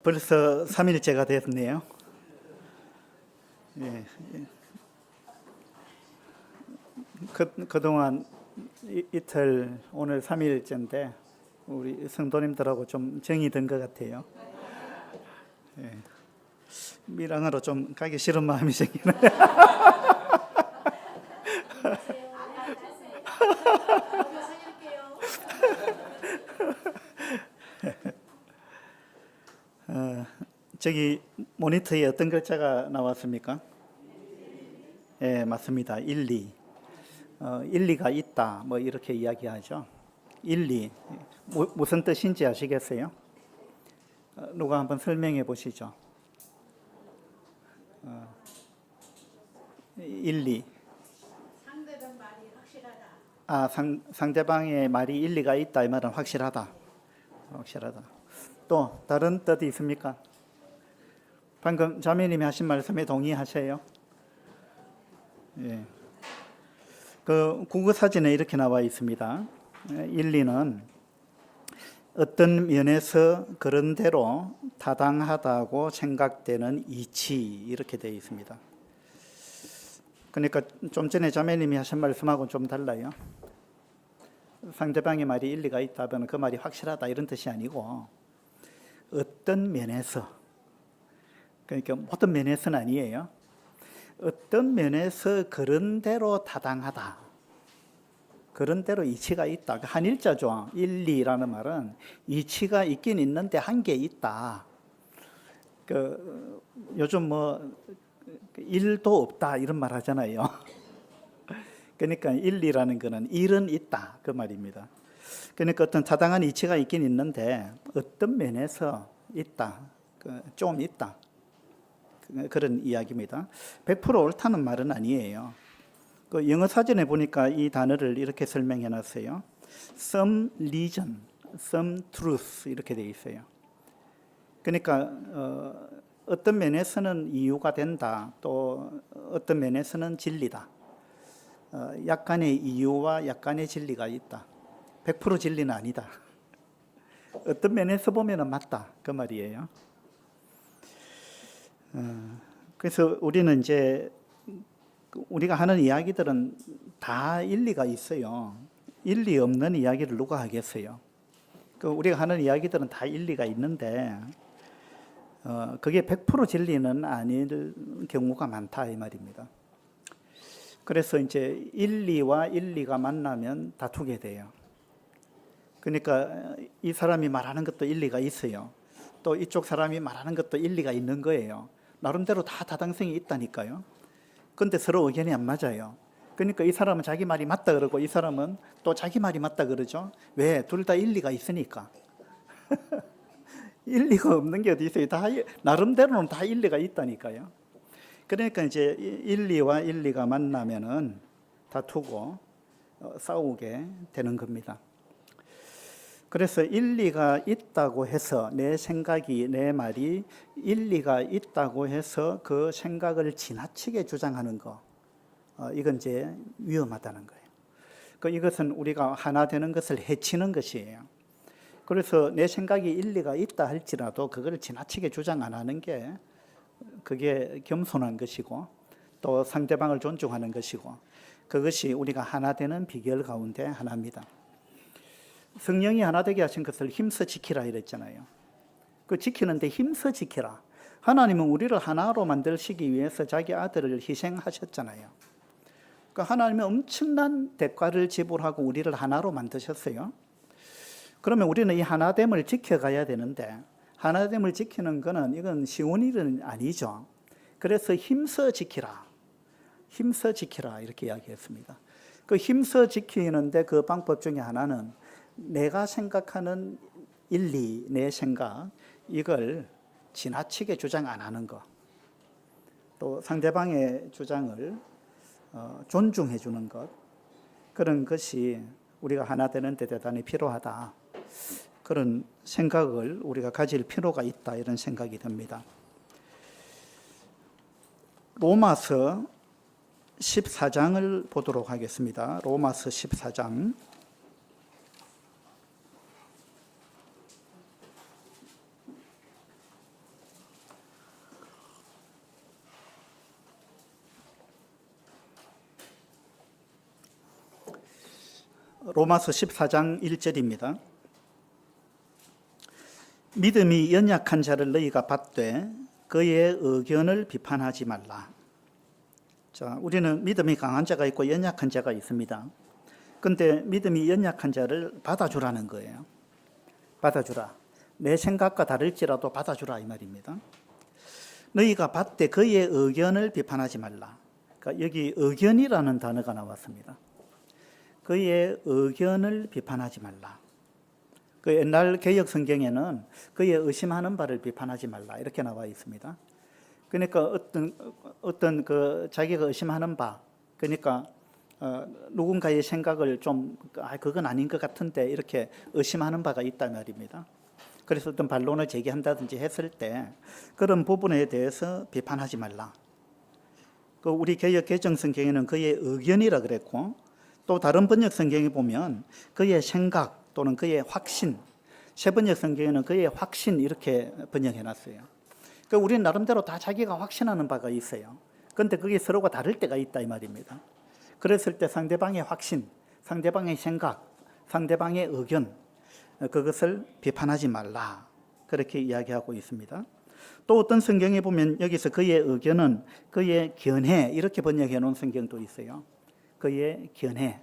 벌써 3일째가 됐네요. 예. 그동안 이틀, 오늘 3일째인데 우리 성도님들하고 좀 정이 든 것 같아요. 예. 밀양으로 좀 가기 싫은 마음이 생기네요. 저기 모니터에 어떤 글자가 나왔습니까? 예, 맞습니다. 일리. 일리가 있다. 뭐 이렇게 이야기하죠. 일리. 무슨 뜻인지 아시겠어요? 누가 한번 설명해 보시죠. 일리. 상대방 말이 확실하다. 상대방의 말이 일리가 있다. 이 말은 확실하다. 확실하다. 또 다른 뜻이 있습니까? 방금 자매님이 하신 말씀에 동의하세요? 예. 그 국어 사전에 이렇게 나와 있습니다. 일리는 어떤 면에서 그런대로 타당하다고 생각되는 이치, 이렇게 되어 있습니다. 그러니까 좀 전에 자매님이 하신 말씀하고는 좀 달라요. 상대방의 말이 일리가 있다면 그 말이 확실하다 이런 뜻이 아니고 어떤 면에서, 그러니까 모든 면에서는 아니에요. 어떤 면에서 그런대로 타당하다, 그런대로 이치가 있다. 한일자죠. 일리라는 말은 이치가 있긴 있는데 한계 있다. 요즘 뭐 일도 없다 이런 말 하잖아요. 그러니까 일리라는 것은 일은 있다 그 말입니다. 그러니까 어떤 타당한 이치가 있긴 있는데 어떤 면에서 있다, 좀 있다, 그런 이야기입니다. 100% 옳다는 말은 아니에요. 그 영어 사전에 보니까 이 단어를 이렇게 설명해 놨어요. Some reason, some truth 이렇게 되어 있어요. 그러니까 어떤 면에서는 이유가 된다, 또 어떤 면에서는 진리다. 약간의 이유와 약간의 진리가 있다. 100% 진리는 아니다. 어떤 면에서 보면 맞다 그 말이에요. 그래서 우리는 이제 우리가 하는 이야기들은 다 일리가 있어요. 일리 없는 이야기를 누가 하겠어요? 우리가 하는 이야기들은 다 일리가 있는데 그게 100% 진리는 아닐 경우가 많다 이 말입니다. 그래서 이제 일리와 일리가 만나면 다투게 돼요. 그러니까 이 사람이 말하는 것도 일리가 있어요. 또 이쪽 사람이 말하는 것도 일리가 있는 거예요. 나름대로 다 타당성이 있다니까요. 그런데 서로 의견이 안 맞아요. 그러니까 이 사람은 자기 말이 맞다 그러고 이 사람은 또 자기 말이 맞다 그러죠. 왜? 둘 다 일리가 있으니까. 일리가 없는 게 어디 있어요? 다 나름대로는 다 일리가 있다니까요. 그러니까 이제 일리와 일리가 만나면은 다투고 싸우게 되는 겁니다. 그래서 일리가 있다고 해서 내 생각이, 내 말이 일리가 있다고 해서 그 생각을 지나치게 주장하는 거, 이건 이제 위험하다는 거예요. 이것은 우리가 하나 되는 것을 해치는 것이에요. 그래서 내 생각이 일리가 있다 할지라도 그걸 지나치게 주장 안 하는 게 그게 겸손한 것이고 또 상대방을 존중하는 것이고 그것이 우리가 하나 되는 비결 가운데 하나입니다. 성령이 하나 되게 하신 것을 힘써 지키라 이랬잖아요. 그 지키는데 힘써 지키라. 하나님은 우리를 하나로 만들시기 위해서 자기 아들을 희생하셨잖아요. 그 하나님은 엄청난 대가를 지불하고 우리를 하나로 만드셨어요. 그러면 우리는 이 하나됨을 지켜가야 되는데 하나됨을 지키는 거는 이건 쉬운 일은 아니죠. 그래서 힘써 지키라. 힘써 지키라 이렇게 이야기했습니다. 그 힘써 지키는데 그 방법 중에 하나는 내가 생각하는 일리, 내 생각, 이걸 지나치게 주장 안 하는 것. 또 상대방의 주장을 존중해 주는 것. 그런 것이 우리가 하나 되는데 대단히 필요하다. 그런 생각을 우리가 가질 필요가 있다. 이런 생각이 듭니다. 로마서 14장을 보도록 하겠습니다. 로마서 14장. 로마서 14장 1절입니다. 믿음이 연약한 자를 너희가 받되 그의 의견을 비판하지 말라. 자, 우리는 믿음이 강한 자가 있고 연약한 자가 있습니다. 근데 믿음이 연약한 자를 받아주라는 거예요. 받아주라. 내 생각과 다를지라도 받아주라 이 말입니다. 너희가 받되 그의 의견을 비판하지 말라. 그러니까 여기 의견이라는 단어가 나왔습니다. 그의 의견을 비판하지 말라. 그 옛날 개역 성경에는 그의 의심하는 바를 비판하지 말라 이렇게 나와 있습니다. 그러니까 어떤 그 자기가 의심하는 바, 그러니까 누군가의 생각을 좀 그건 아닌 것 같은데 이렇게 의심하는 바가 있단 말입니다. 그래서 어떤 반론을 제기한다든지 했을 때 그런 부분에 대해서 비판하지 말라. 그 우리 개역 개정 성경에는 그의 의견이라 그랬고, 또 다른 번역 성경에 보면 그의 생각 또는 그의 확신, 세 번역 성경에는 그의 확신 이렇게 번역해 놨어요. 그러니까 우리는 나름대로 다 자기가 확신하는 바가 있어요. 그런데 그게 서로가 다를 때가 있다 이 말입니다. 그랬을 때 상대방의 확신, 상대방의 생각, 상대방의 의견, 그것을 비판하지 말라 그렇게 이야기하고 있습니다. 또 어떤 성경에 보면 여기서 그의 의견은 그의 견해 이렇게 번역해 놓은 성경도 있어요. 그의 견해.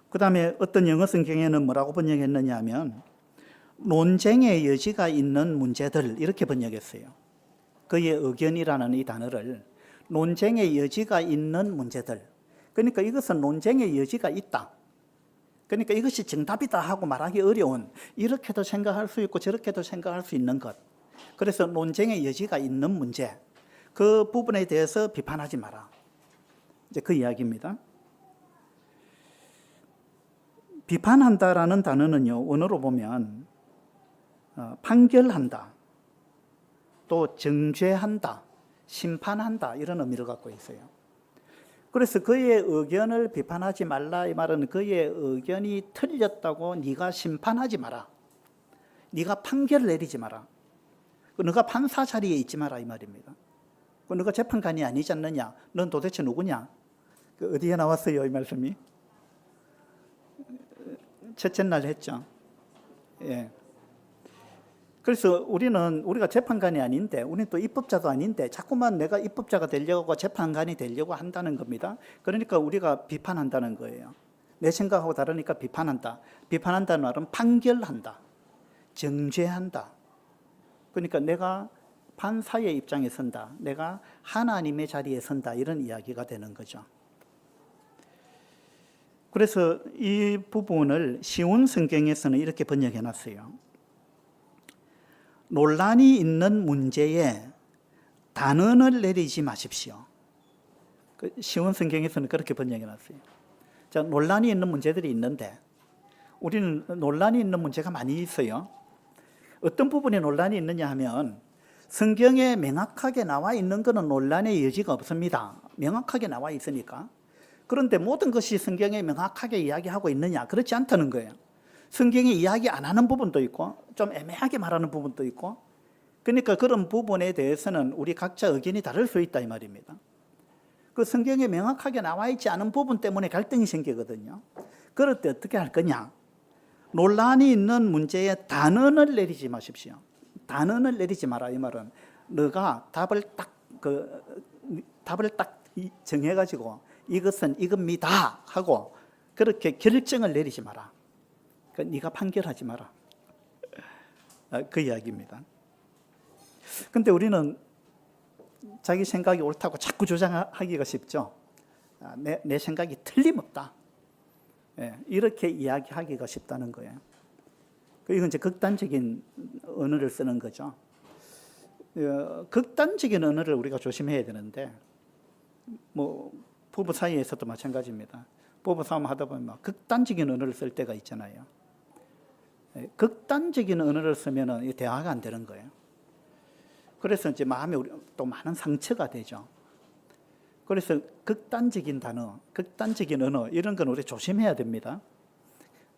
그 다음에 어떤 영어 성경에는 뭐라고 번역했느냐 하면 논쟁의 여지가 있는 문제들 이렇게 번역했어요. 그의 의견이라는 이 단어를 논쟁의 여지가 있는 문제들. 그러니까 이것은 논쟁의 여지가 있다. 그러니까 이것이 정답이다 하고 말하기 어려운, 이렇게도 생각할 수 있고 저렇게도 생각할 수 있는 것. 그래서 논쟁의 여지가 있는 문제, 그 부분에 대해서 비판하지 마라. 이제 그 이야기입니다. 비판한다라는 단어는요, 원어로 보면 판결한다, 또 정죄한다, 심판한다 이런 의미를 갖고 있어요. 그래서 그의 의견을 비판하지 말라 이 말은 그의 의견이 틀렸다고 네가 심판하지 마라. 네가 판결을 내리지 마라. 너가 판사 자리에 있지 마라 이 말입니다. 너가 재판관이 아니지 않느냐? 넌 도대체 누구냐? 어디에 나왔어요 이 말씀이? 첫째 날 했죠. 예. 그래서 우리가 재판관이 아닌데, 우리는 또 입법자도 아닌데 자꾸만 내가 입법자가 되려고 재판관이 되려고 한다는 겁니다. 그러니까 우리가 비판한다는 거예요. 내 생각하고 다르니까 비판한다. 비판한다는 말은 판결한다, 정죄한다. 그러니까 내가 판사의 입장에 선다, 내가 하나님의 자리에 선다 이런 이야기가 되는 거죠. 그래서 이 부분을 쉬운 성경에서는 이렇게 번역해 놨어요. 논란이 있는 문제에 단언을 내리지 마십시오. 쉬운 성경에서는 그렇게 번역해 놨어요. 자, 논란이 있는 문제들이 있는데 우리는 논란이 있는 문제가 많이 있어요. 어떤 부분에 논란이 있느냐 하면 성경에 명확하게 나와 있는 것은 논란의 여지가 없습니다. 명확하게 나와 있으니까. 그런데 모든 것이 성경에 명확하게 이야기하고 있느냐? 그렇지 않다는 거예요. 성경에 이야기 안 하는 부분도 있고 좀 애매하게 말하는 부분도 있고, 그러니까 그런 부분에 대해서는 우리 각자 의견이 다를 수 있다 이 말입니다. 그 성경에 명확하게 나와 있지 않은 부분 때문에 갈등이 생기거든요. 그럴 때 어떻게 할 거냐? 논란이 있는 문제에 단언을 내리지 마십시오. 단언을 내리지 마라 이 말은 너가 답을 딱 정해가지고 이것은 이겁니다 하고 그렇게 결정을 내리지 마라. 그러니까 네가 판결하지 마라. 그 이야기입니다. 근데 우리는 자기 생각이 옳다고 자꾸 주장하기가 쉽죠. 내 생각이 틀림없다. 이렇게 이야기하기가 쉽다는 거예요. 이건 이제 극단적인 언어를 쓰는 거죠. 극단적인 언어를 우리가 조심해야 되는데, 뭐 부부 사이에서도 마찬가지입니다. 부부 싸움 하다 보면 막 극단적인 언어를 쓸 때가 있잖아요. 극단적인 언어를 쓰면은 대화가 안 되는 거예요. 그래서 이제 마음에 또 많은 상처가 되죠. 그래서 극단적인 단어, 극단적인 언어 이런 건 우리 조심해야 됩니다.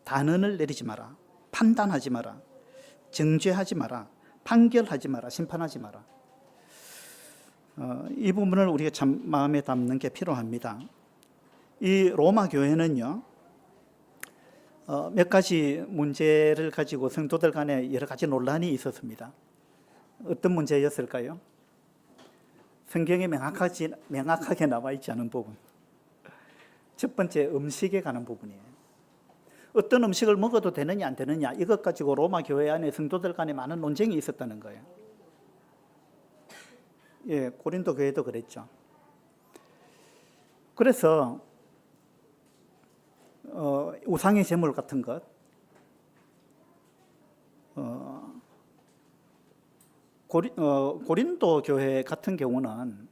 단언을 내리지 마라, 판단하지 마라, 정죄하지 마라, 판결하지 마라, 심판하지 마라. 이 부분을 우리가 참 마음에 담는 게 필요합니다. 이 로마 교회는요, 몇 가지 문제를 가지고 성도들 간에 여러 가지 논란이 있었습니다. 어떤 문제였을까요? 성경에 명확하게 나와 있지 않은 부분. 첫 번째, 음식에 관한 부분이에요. 어떤 음식을 먹어도 되느냐 안 되느냐, 이것 가지고 로마 교회 안에 성도들 간에 많은 논쟁이 있었다는 거예요. 예, 고린도 교회도 그랬죠. 그래서 우상의 제물 같은 것, 고린도 교회 같은 경우는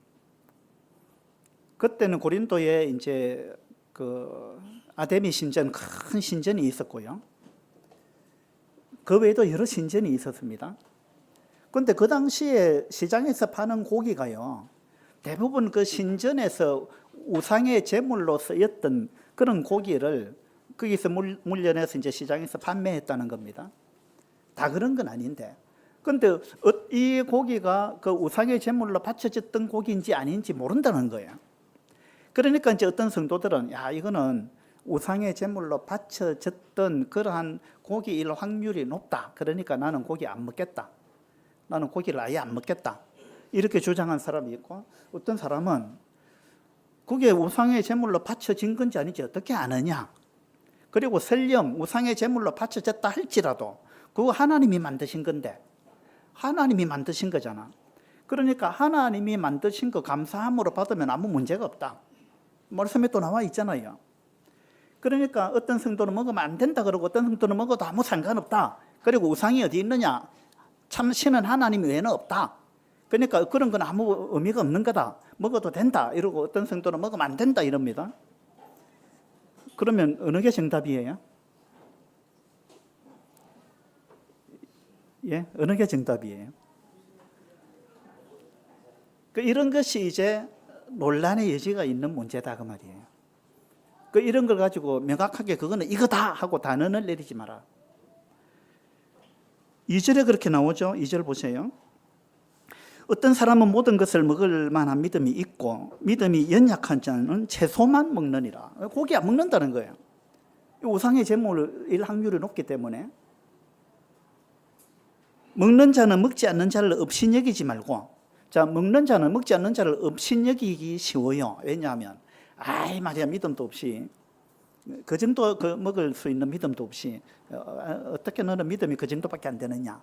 그때는 고린도에 이제 그 아데미 신전, 큰 신전이 있었고요. 그 외에도 여러 신전이 있었습니다. 그런데 그 당시에 시장에서 파는 고기가요, 대부분 그 신전에서 우상의 제물로 쓰였던 그런 고기를 거기서 물려내서 이제 시장에서 판매했다는 겁니다. 다 그런 건 아닌데, 그런데 이 고기가 그 우상의 제물로 바쳐졌던 고기인지 아닌지 모른다는 거예요. 그러니까 이제 어떤 성도들은 야, 이거는 우상의 제물로 바쳐졌던 그러한 고기일 확률이 높다. 그러니까 나는 고기 안 먹겠다. 나는 고기를 아예 안 먹겠다. 이렇게 주장한 사람이 있고, 어떤 사람은 그게 우상의 제물로 바쳐진 건지 아닌지 어떻게 아느냐. 그리고 설령 우상의 제물로 바쳐졌다 할지라도 그거 하나님이 만드신 건데, 하나님이 만드신 거잖아. 그러니까 하나님이 만드신 거 감사함으로 받으면 아무 문제가 없다. 말씀에 또 나와 있잖아요. 그러니까 어떤 성도는 먹으면 안 된다 그러고 어떤 성도는 먹어도 아무 상관없다. 그리고 우상이 어디 있느냐? 참 신은 하나님 외에는 없다. 그러니까 그런 건 아무 의미가 없는 거다. 먹어도 된다. 이러고 어떤 성도는 먹으면 안 된다 이럽니다. 그러면 어느 게 정답이에요? 예, 어느 게 정답이에요? 이런 것이 이제 논란의 여지가 있는 문제다 그 말이에요. 이런 걸 가지고 명확하게 그거는 이거다 하고 단언을 내리지 마라. 2절에 그렇게 나오죠. 2절 보세요. 어떤 사람은 모든 것을 먹을 만한 믿음이 있고 믿음이 연약한 자는 채소만 먹느니라. 고기 안 먹는다는 거예요. 우상의 제물일 확률이 높기 때문에 먹는 자는 먹지 않는 자를 업신여기지 말고, 자, 먹는 자는 먹지 않는 자를 업신여기기 쉬워요. 왜냐하면 말이야, 믿음도 없이 그 정도 먹을 수 있는 믿음도 없이 어떻게 너는 믿음이 그 정도밖에 안 되느냐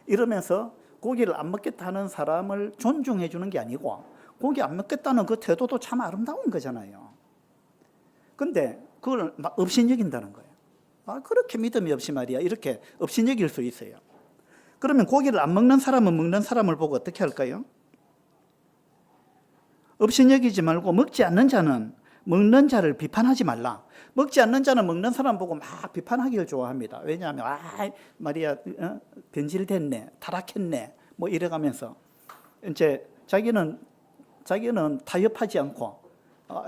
이러면서 고기를 안 먹겠다는 사람을 존중해 주는 게 아니고, 고기 안 먹겠다는 그 태도도 참 아름다운 거잖아요. 근데 그걸 막 업신여긴다는 거예요. 그렇게 믿음이 없이 말이야, 이렇게 업신여길 수 있어요. 그러면 고기를 안 먹는 사람은 먹는 사람을 보고 어떻게 할까요? 업신여기지 말고 먹지 않는 자는 먹는 자를 비판하지 말라. 먹지 않는 자는 먹는 사람 보고 막 비판하기를 좋아합니다. 왜냐하면 말이야, 변질됐네, 타락했네, 뭐 이래가면서 이제 자기는 타협하지 않고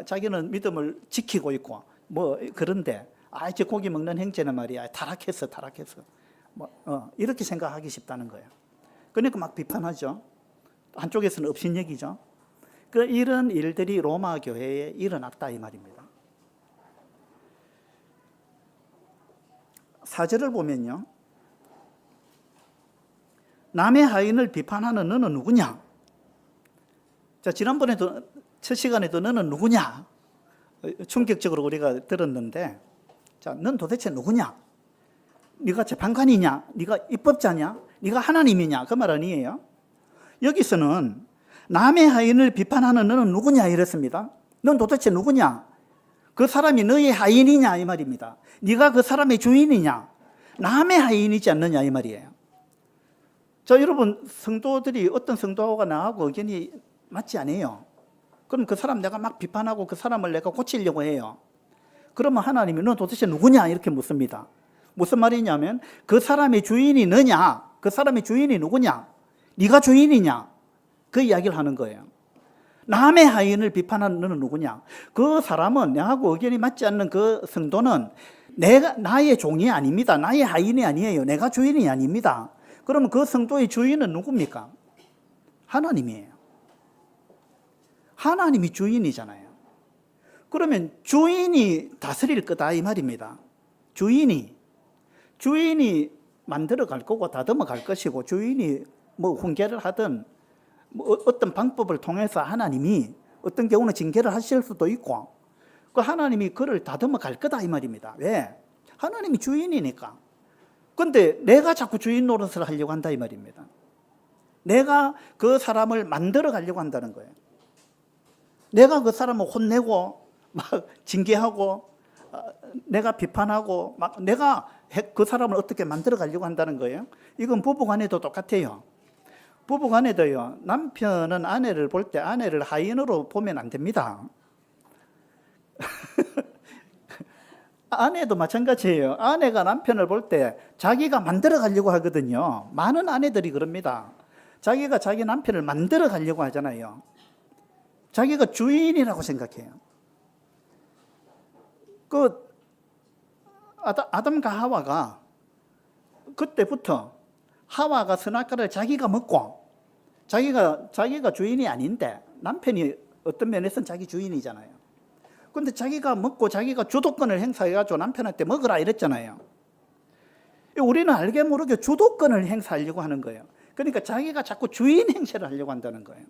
자기는 믿음을 지키고 있고 뭐 그런데 이제 고기 먹는 형제는 말이야 타락했어. 이렇게 생각하기 쉽다는 거예요. 그러니까 막 비판하죠. 한쪽에서는 업신여기죠. 이런 일들이 로마 교회에 일어났다 이 말입니다. 4절을 보면요, 남의 하인을 비판하는 너는 누구냐? 자, 지난번에도 첫 시간에도 너는 누구냐? 충격적으로 우리가 들었는데, 자, 넌 도대체 누구냐? 네가 재판관이냐? 네가 입법자냐? 네가 하나님이냐? 그 말 아니에요? 여기서는 남의 하인을 비판하는 너는 누구냐 이랬습니다. 넌 도대체 누구냐? 그 사람이 너의 하인이냐 이 말입니다. 네가 그 사람의 주인이냐? 남의 하인이지 않느냐 이 말이에요. 자, 여러분, 성도들이 어떤 성도가 나하고 의견이 맞지 않아요. 그럼 그 사람 내가 막 비판하고 그 사람을 내가 고치려고 해요. 그러면 하나님이 너 도대체 누구냐 이렇게 묻습니다. 무슨 말이냐면 그 사람의 주인이 너냐? 그 사람의 주인이 누구냐? 네가 주인이냐? 그 이야기를 하는 거예요. 남의 하인을 비판하는 너는 누구냐? 그 사람은 나하고 의견이 맞지 않는 그 성도는 나의 종이 아닙니다. 나의 하인이 아니에요. 내가 주인이 아닙니다. 그러면 그 성도의 주인은 누굽니까? 하나님이에요. 하나님이 주인이잖아요. 그러면 주인이 다스릴 거다 이 말입니다. 주인이 만들어 갈 거고 다듬어 갈 것이고, 주인이 뭐 훈계를 하든 뭐 어떤 방법을 통해서 하나님이 어떤 경우는 징계를 하실 수도 있고, 그 하나님이 그를 다듬어 갈 거다 이 말입니다. 왜? 하나님이 주인이니까. 근데 내가 자꾸 주인 노릇을 하려고 한다 이 말입니다. 내가 그 사람을 만들어 가려고 한다는 거예요. 내가 그 사람을 혼내고 막 징계하고 내가 비판하고 막 내가 그 사람을 어떻게 만들어 가려고 한다는 거예요. 이건 부부간에도 똑같아요. 부부간에도요, 남편은 아내를 볼 때 아내를 하인으로 보면 안 됩니다. 아내도 마찬가지예요. 아내가 남편을 볼 때 자기가 만들어 가려고 하거든요. 많은 아내들이 그럽니다. 자기가 자기 남편을 만들어 가려고 하잖아요. 자기가 주인이라고 생각해요. 그 아담과 하와가 그때부터 하와가 선악과를 자기가 먹고 자기가 주인이 아닌데 남편이 어떤 면에서는 자기 주인이잖아요. 근데 자기가 먹고 자기가 주도권을 행사해가지고 남편한테 먹으라 이랬잖아요. 우리는 알게 모르게 주도권을 행사하려고 하는 거예요. 그러니까 자기가 자꾸 주인 행세를 하려고 한다는 거예요.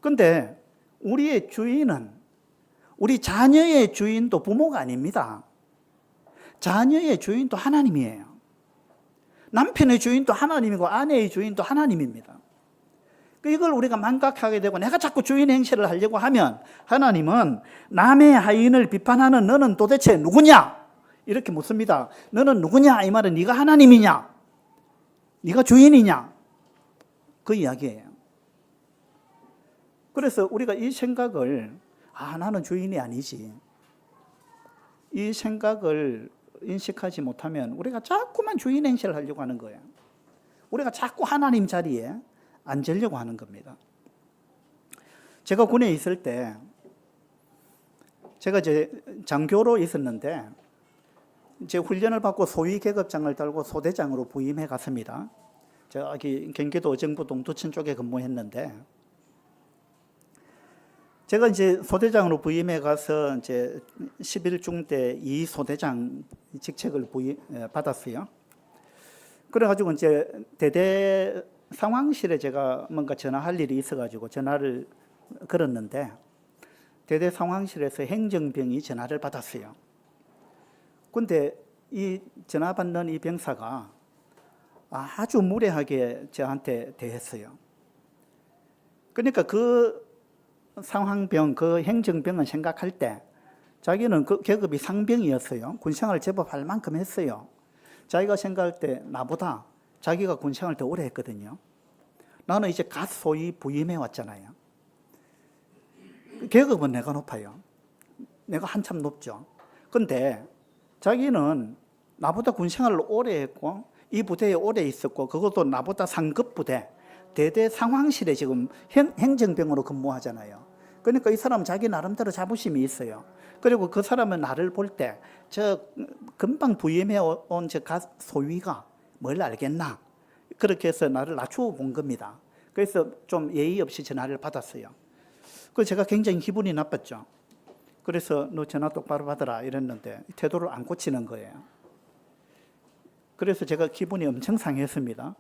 근데 우리의 주인은, 우리 자녀의 주인도 부모가 아닙니다. 자녀의 주인도 하나님이에요. 남편의 주인도 하나님이고 아내의 주인도 하나님입니다. 이걸 우리가 망각하게 되고 내가 자꾸 주인 행세를 하려고 하면 하나님은 남의 하인을 비판하는 너는 도대체 누구냐? 이렇게 묻습니다. 너는 누구냐? 이 말은 네가 하나님이냐? 네가 주인이냐? 그 이야기예요. 그래서 우리가 이 생각을 나는 주인이 아니지. 이 생각을 인식하지 못하면 우리가 자꾸만 주인 행세를 하려고 하는 거예요. 우리가 자꾸 하나님 자리에 앉으려고 하는 겁니다. 제가 군에 있을 때 제가 이제 장교로 있었는데 이제 훈련을 받고 소위 계급장을 달고 소대장으로 부임해 갔습니다. 저기 경기도 어정부 동두천 쪽에 근무했는데 제가 이제 소대장으로 부임해 가서 이제 11중대 2소대장 직책을 받았어요. 그래가지고 이제 대대 상황실에 제가 뭔가 전화할 일이 있어가지고 전화를 걸었는데 대대 상황실에서 행정병이 전화를 받았어요. 근데 이 전화 받는 이 병사가 아주 무례하게 저한테 대했어요. 그러니까 그 상황병, 그 행정병은 생각할 때 자기는 그 계급이 상병이었어요. 군생활을 제법 할 만큼 했어요. 자기가 생각할 때 나보다 자기가 군생활을 더 오래 했거든요. 나는 이제 갓 소위 부임해 왔잖아요. 계급은 내가 높아요. 내가 한참 높죠. 근데 자기는 나보다 군생활을 오래 했고 이 부대에 오래 있었고 그것도 나보다 상급 부대, 대대 상황실에 지금 행정병으로 근무하잖아요. 그러니까 이 사람은 자기 나름대로 자부심이 있어요. 그리고 그 사람은 나를 볼 때 저 금방 부임해 온 저 갓 소위가 뭘 알겠나? 그렇게 해서 나를 낮추어 본 겁니다. 그래서 좀 예의 없이 전화를 받았어요. 그래서 제가 굉장히 기분이 나빴죠. 그래서 너 전화 똑바로 받아라 이랬는데 태도를 안 고치는 거예요. 그래서 제가 기분이 엄청 상했습니다.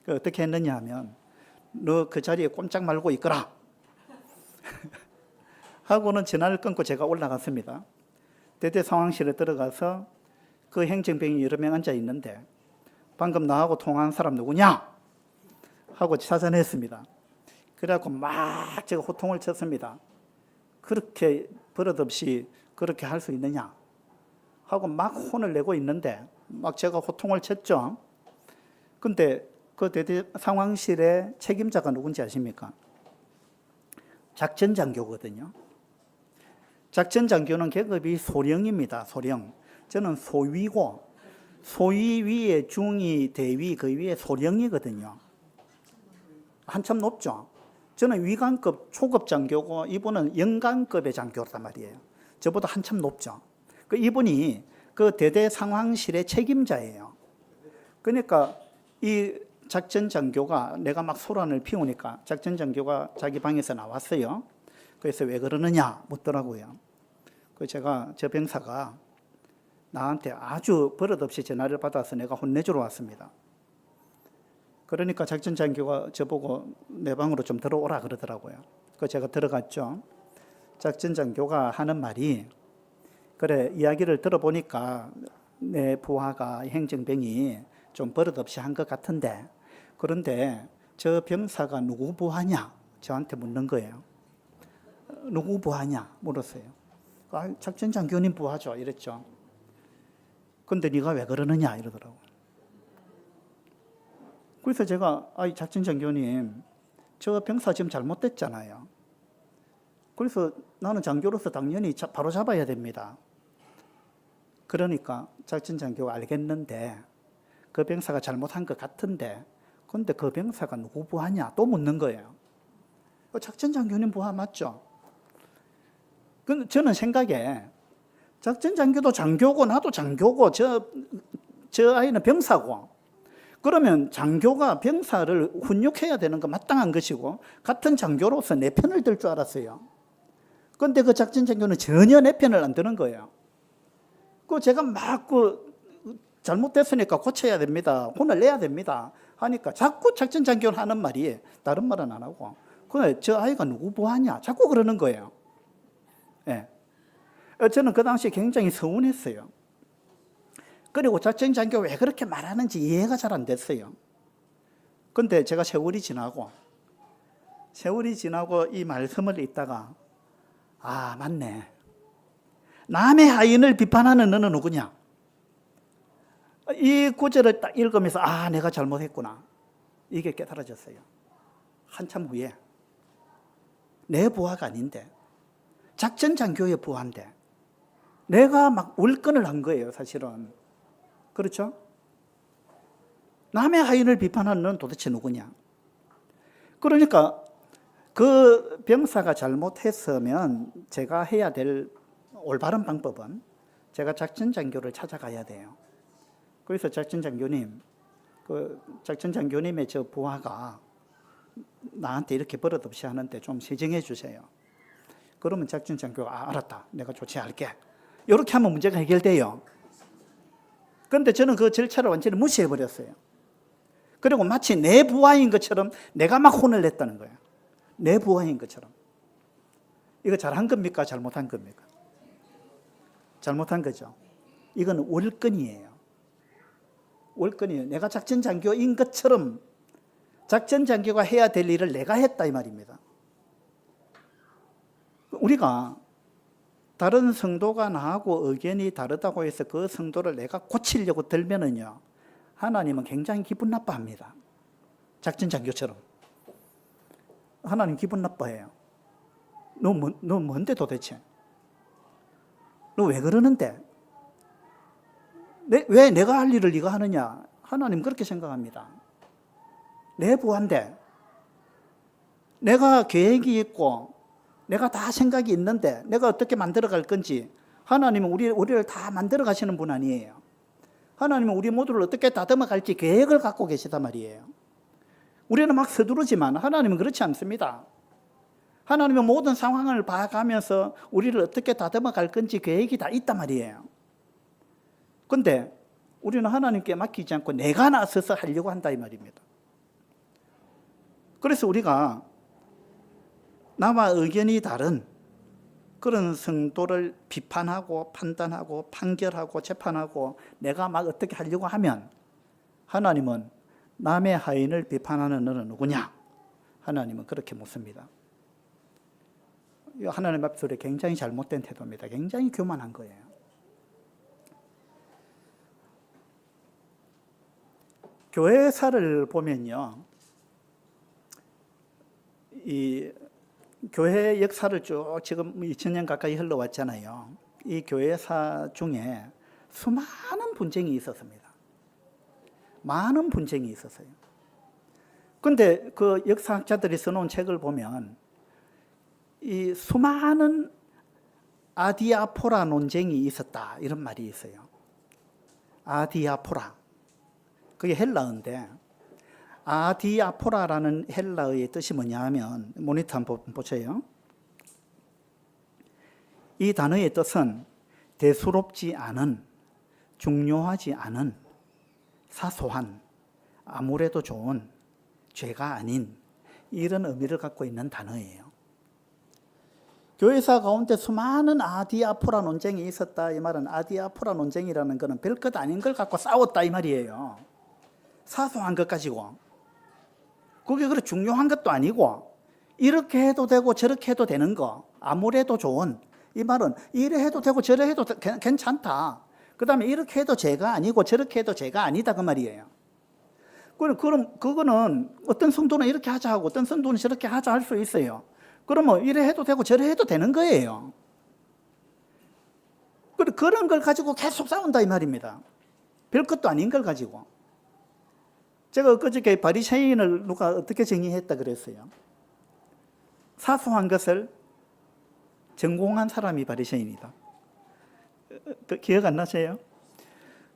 어떻게 했느냐 하면 너 그 자리에 꼼짝 말고 있거라 하고는 전화를 끊고 제가 올라갔습니다. 대대 상황실에 들어가서 그 행정병이 여러 명 앉아 있는데 방금 나하고 통화한 사람 누구냐? 하고 찾아냈습니다. 그래갖고 막 제가 호통을 쳤습니다. 그렇게 버릇없이 그렇게 할 수 있느냐? 하고 막 혼을 내고 있는데 막 제가 호통을 쳤죠. 근데 그 대대 상황실의 책임자가 누군지 아십니까? 작전장교거든요. 작전장교는 계급이 소령입니다. 소령. 저는 소위고 소위 위에 중위, 대위, 그 위에 소령이거든요. 한참 높죠. 저는 위관급 초급 장교고 이분은 영관급의 장교란 말이에요. 저보다 한참 높죠. 그 이분이 그 대대 상황실의 책임자예요. 그러니까 이 작전장교가 내가 막 소란을 피우니까 작전장교가 자기 방에서 나왔어요. 그래서 왜 그러느냐 묻더라고요. 그 제가 저 병사가 나한테 아주 버릇없이 전화를 받아서 내가 혼내주러 왔습니다. 그러니까 작전 장교가 저보고 내 방으로 좀 들어오라 그러더라고요. 그 제가 들어갔죠. 작전 장교가 하는 말이, 그래, 이야기를 들어보니까 내 부하가 행정병이 좀 버릇없이 한 것 같은데, 그런데 저 병사가 누구 부하냐? 저한테 묻는 거예요. 누구 부하냐? 물었어요. 아, 작전 장교님 부하죠. 이랬죠. 근데 네가 왜 그러느냐? 이러더라고요. 그래서 제가, 작전 장교님, 저 병사 지금 잘못됐잖아요. 그래서 나는 장교로서 당연히 바로 잡아야 됩니다. 그러니까 작전 장교가 알겠는데 그 병사가 잘못한 것 같은데, 근데 그 병사가 누구 부하냐? 또 묻는 거예요. 작전 장교님 부하 맞죠? 근데 저는 생각에 작전 장교도 장교고 나도 장교고 저 아이는 병사고, 그러면 장교가 병사를 훈육해야 되는 거 마땅한 것이고 같은 장교로서 내 편을 들 줄 알았어요. 그런데 그 작전 장교는 전혀 내 편을 안 드는 거예요. 제가 막 잘못됐으니까 고쳐야 됩니다. 혼을 내야 됩니다. 하니까 자꾸 작전 장교는 하는 말이 다른 말은 안 하고, 그래, 저 아이가 누구 부하냐? 자꾸 그러는 거예요. 예. 저는 그 당시 굉장히 서운했어요. 그리고 작전 장교가 왜 그렇게 말하는지 이해가 잘 안 됐어요. 근데 제가 세월이 지나고 이 말씀을 읽다가, 아, 맞네. 남의 하인을 비판하는 너는 누구냐? 이 구절을 딱 읽으면서, 아, 내가 잘못했구나. 이게 깨달아졌어요. 한참 후에. 내 부하가 아닌데, 작전 장교의 부하인데, 내가 막 울건을 한 거예요, 사실은. 그렇죠? 남의 하인을 비판하는 넌 도대체 누구냐? 그러니까 그 병사가 잘못했으면 제가 해야 될 올바른 방법은 제가 작전 장교를 찾아가야 돼요. 그래서 작전 장교님, 작전 장교님의 저 부하가 나한테 이렇게 버릇없이 하는데 좀 시정해 주세요. 그러면 작전 장교가, 알았다. 내가 조치할게. 이렇게 하면 문제가 해결돼요. 그런데 저는 그 절차를 완전히 무시해 버렸어요. 그리고 마치 내 부하인 것처럼 내가 막 혼을 냈다는 거예요. 내 부하인 것처럼. 이거 잘한 겁니까? 잘못한 겁니까? 잘못한 거죠. 이건 월권이에요. 월권이에요. 내가 작전 장교인 것처럼 작전 장교가 해야 될 일을 내가 했다 이 말입니다. 우리가 다른 성도가 나하고 의견이 다르다고 해서 그 성도를 내가 고치려고 들면은요, 하나님은 굉장히 기분 나빠합니다. 작전 장교처럼. 하나님 기분 나빠해요. 너 뭔데 도대체? 너 왜 그러는데? 왜 내가 할 일을 네가 하느냐? 하나님 그렇게 생각합니다. 내 부하인데, 내가 계획이 있고 내가 다 생각이 있는데 내가 어떻게 만들어 갈 건지, 하나님은 우리를 다 만들어 가시는 분 아니에요. 하나님은 우리 모두를 어떻게 다듬어 갈지 계획을 갖고 계시단 말이에요. 우리는 막 서두르지만 하나님은 그렇지 않습니다. 하나님은 모든 상황을 봐가면서 우리를 어떻게 다듬어 갈 건지 계획이 다 있단 말이에요. 그런데 우리는 하나님께 맡기지 않고 내가 나서서 하려고 한다 이 말입니다. 그래서 우리가 나와 의견이 다른 그런 성도를 비판하고 판단하고 판결하고 재판하고 내가 막 어떻게 하려고 하면, 하나님은 남의 하인을 비판하는 너는 누구냐? 하나님은 그렇게 묻습니다. 하나님 앞에서 굉장히 잘못된 태도입니다. 굉장히 교만한 거예요. 교회사를 보면요, 이 교회 역사를 쭉 지금 2000년 가까이 흘러왔잖아요. 이 교회사 중에 수많은 분쟁이 있었습니다. 많은 분쟁이 있었어요. 그런데 그 역사학자들이 써놓은 책을 보면 이 수많은 아디아포라 논쟁이 있었다 이런 말이 있어요. 아디아포라. 그게 헬라어인데, 아디아포라라는 헬라어의 뜻이 뭐냐 하면, 모니터 한번 보세요. 이 단어의 뜻은 대수롭지 않은, 중요하지 않은 사소한 아무래도 좋은 죄가 아닌 이런 의미를 갖고 있는 단어예요. 교회사 가운데 수많은 아디아포라 논쟁이 있었다. 이 말은 아디아포라 논쟁이라는 것은 별것 아닌 걸 갖고 싸웠다 이 말이에요. 사소한 것 가지고. 그게 그렇게 중요한 것도 아니고 이렇게 해도 되고 저렇게 해도 되는 거 아무래도 좋은 이 말은 이래 해도 되고 저래 해도 괜찮다. 그 다음에 이렇게 해도 죄가 아니고 저렇게 해도 죄가 아니다 그 말이에요. 그럼 그거는 어떤 성도는 이렇게 하자 하고 어떤 성도는 저렇게 하자 할 수 있어요. 그러면 이래 해도 되고 저래 해도 되는 거예요. 그런 걸 가지고 계속 싸운다 이 말입니다. 별것도 아닌 걸 가지고. 제가 엊그저께 바리새인을 누가 어떻게 정의했다 그랬어요. 사소한 것을 전공한 사람이 바리새인이다. 기억 안 나세요?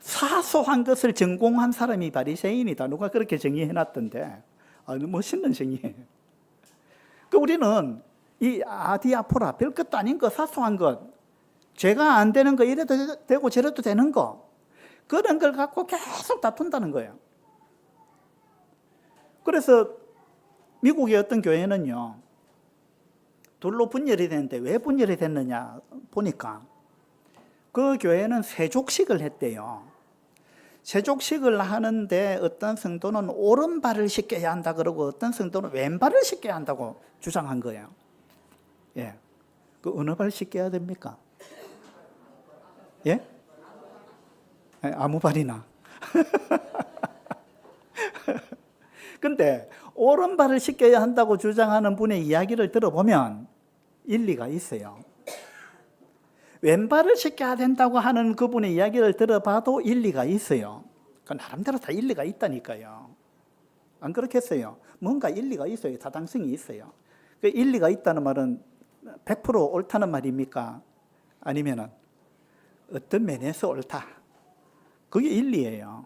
사소한 것을 전공한 사람이 바리새인이다. 누가 그렇게 정의해놨던데 멋있는 정의예요. 우리는 이 아디아포라 별것도 아닌 거 사소한 것 죄가 안 되는 거 이래도 되고 저래도 되는 거 그런 걸 갖고 계속 다툰다는 거예요. 그래서 미국의 어떤 교회는요 둘로 분열이 됐는데 왜 분열이 됐느냐 보니까 그 교회는 세족식을 했대요. 세족식을 하는데 어떤 성도는 오른발을 씻겨야 한다 그러고 어떤 성도는 왼발을 씻겨야 한다고 주장한 거예요. 예. 그 어느 발 씻겨야 됩니까? 예? 아무 발이나. 근데 오른발을 씻겨야 한다고 주장하는 분의 이야기를 들어보면 일리가 있어요. 왼발을 씻겨야 된다고 하는 그분의 이야기를 들어봐도 일리가 있어요. 그 나름대로 다 일리가 있다니까요. 안 그렇겠어요? 뭔가 일리가 있어요. 타당성이 있어요. 그 일리가 있다는 말은 100% 옳다는 말입니까? 아니면은 어떤 면에서 옳다. 그게 일리예요.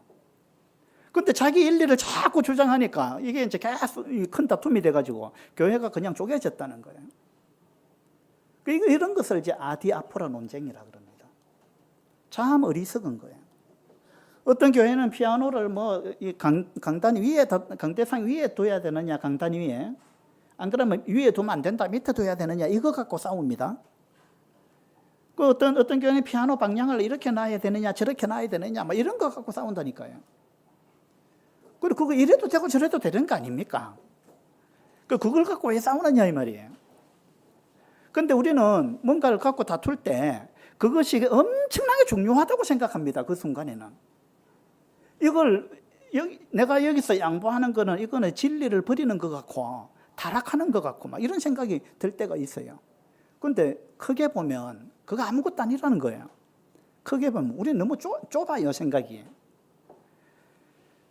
근데 자기 일리를 자꾸 주장하니까 이게 이제 계속 큰 다툼이 돼가지고 교회가 그냥 쪼개졌다는 거예요. 이런 것을 이제 아디아포라 논쟁이라 그럽니다. 참 어리석은 거예요. 어떤 교회는 피아노를 강단 위에, 강대상 위에 둬야 되느냐, 강단 위에. 안 그러면 위에 두면 안 된다, 밑에 둬야 되느냐, 이거 갖고 싸웁니다. 어떤 교회는 피아노 방향을 이렇게 놔야 되느냐, 저렇게 놔야 되느냐, 이런 거 갖고 싸운다니까요. 그리고 그거 이래도 되고 저래도 되는 거 아닙니까? 그걸 갖고 왜 싸우느냐, 이 말이에요. 근데 우리는 뭔가를 갖고 다툴 때 그것이 엄청나게 중요하다고 생각합니다. 그 순간에는. 내가 여기서 양보하는 거는 이거는 진리를 버리는 것 같고 타락하는 것 같고 이런 생각이 들 때가 있어요. 근데 크게 보면 그거 아무것도 아니라는 거예요. 크게 보면 우리는 너무 좁아요, 생각이.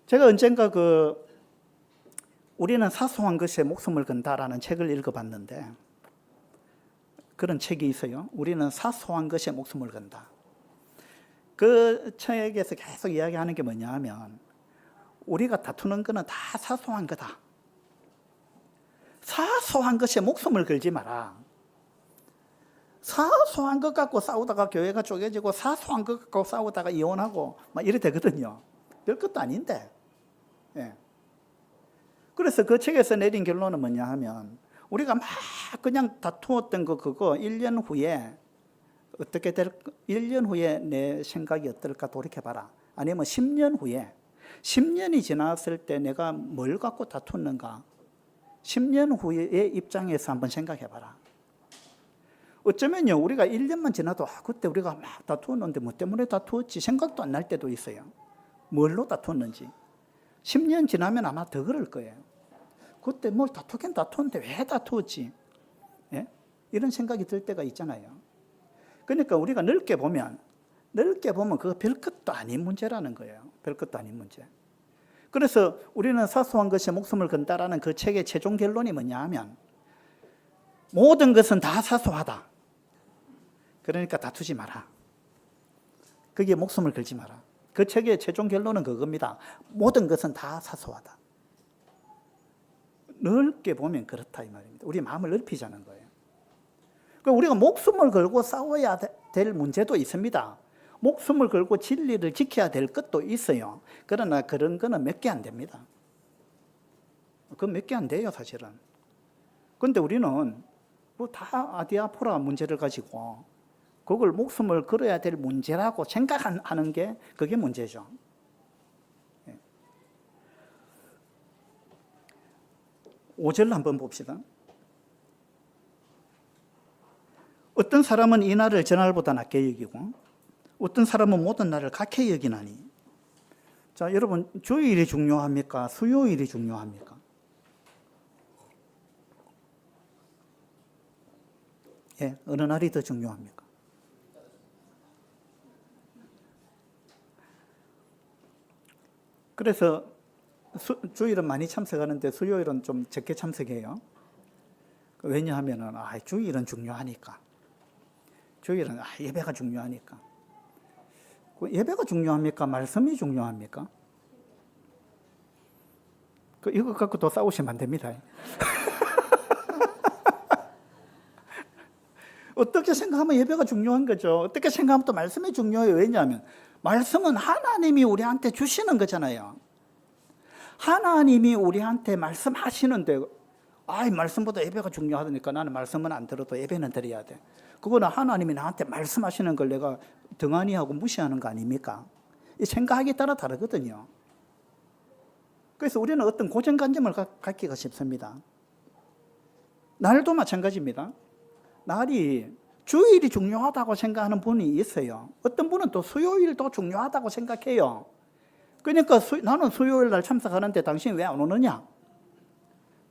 제가 언젠가 우리는 사소한 것에 목숨을 건다라는 책을 읽어봤는데 그런 책이 있어요. 우리는 사소한 것에 목숨을 건다. 그 책에서 계속 이야기하는 게 뭐냐 하면 우리가 다투는 거는 다 사소한 거다. 사소한 것에 목숨을 걸지 마라. 사소한 것 갖고 싸우다가 교회가 쪼개지고 사소한 것 갖고 싸우다가 이혼하고 이래 되거든요. 별것도 아닌데. 예. 그래서 그 책에서 내린 결론은 뭐냐 하면 우리가 막 그냥 다투었던 그거 1년 후에 어떻게 1년 후에 내 생각이 어떨까 돌이켜봐라. 아니면 10년 후에 10년이 지났을 때 내가 뭘 갖고 다투었는가 10년 후의 입장에서 한번 생각해봐라. 어쩌면요 우리가 1년만 지나도 그때 우리가 막 다투었는데 뭐 때문에 다투었지 생각도 안 날 때도 있어요. 뭘로 다투었는지 10년 지나면 아마 더 그럴 거예요. 그때 뭘 다투긴 다투었는데 왜 다투었지? 예? 이런 생각이 들 때가 있잖아요. 그러니까 우리가 넓게 보면 그거 별것도 아닌 문제라는 거예요. 별것도 아닌 문제. 그래서 우리는 사소한 것에 목숨을 건다라는 그 책의 최종 결론이 뭐냐 하면 모든 것은 다 사소하다. 그러니까 다투지 마라. 거기에 목숨을 걸지 마라. 그 책의 최종 결론은 그겁니다. 모든 것은 다 사소하다. 넓게 보면 그렇다 이 말입니다. 우리 마음을 넓히자는 거예요. 그러니까 우리가 목숨을 걸고 싸워야 될 문제도 있습니다. 목숨을 걸고 진리를 지켜야 될 것도 있어요. 그러나 그런 거는 몇 개 안 됩니다. 그건 몇 개 안 돼요, 사실은. 그런데 우리는 뭐 다 아디아포라 문제를 가지고 그걸 목숨을 걸어야 될 문제라고 생각하는 게 그게 문제죠. 5절 한번 봅시다. 어떤 사람은 이 날을 저 날보다 낮게 여기고 어떤 사람은 모든 날을 각해 여기나니. 자, 여러분, 주일이 중요합니까? 수요일이 중요합니까? 예, 어느 날이 더 중요합니까? 그래서 주일은 많이 참석하는데 수요일은 좀 적게 참석해요. 왜냐하면은 주일은 중요하니까. 주일은 예배가 중요하니까. 예배가 중요합니까? 말씀이 중요합니까? 이거 갖고 또 싸우시면 안 됩니다. 어떻게 생각하면 예배가 중요한 거죠. 어떻게 생각하면 또 말씀이 중요해요. 왜냐하면 말씀은 하나님이 우리한테 주시는 거잖아요. 하나님이 우리한테 말씀하시는데 말씀보다 예배가 중요하다니까 나는 말씀은 안 들어도 예배는 드려야 돼. 그거는 하나님이 나한테 말씀하시는 걸 내가 등한히하고 무시하는 거 아닙니까? 이 생각에 따라 다르거든요. 그래서 우리는 어떤 고정관념을 갖기가 쉽습니다. 날도 마찬가지입니다. 날이 주일이 중요하다고 생각하는 분이 있어요. 어떤 분은 또 수요일도 중요하다고 생각해요. 그러니까 나는 수요일 날 참석하는데 당신 왜 안 오느냐?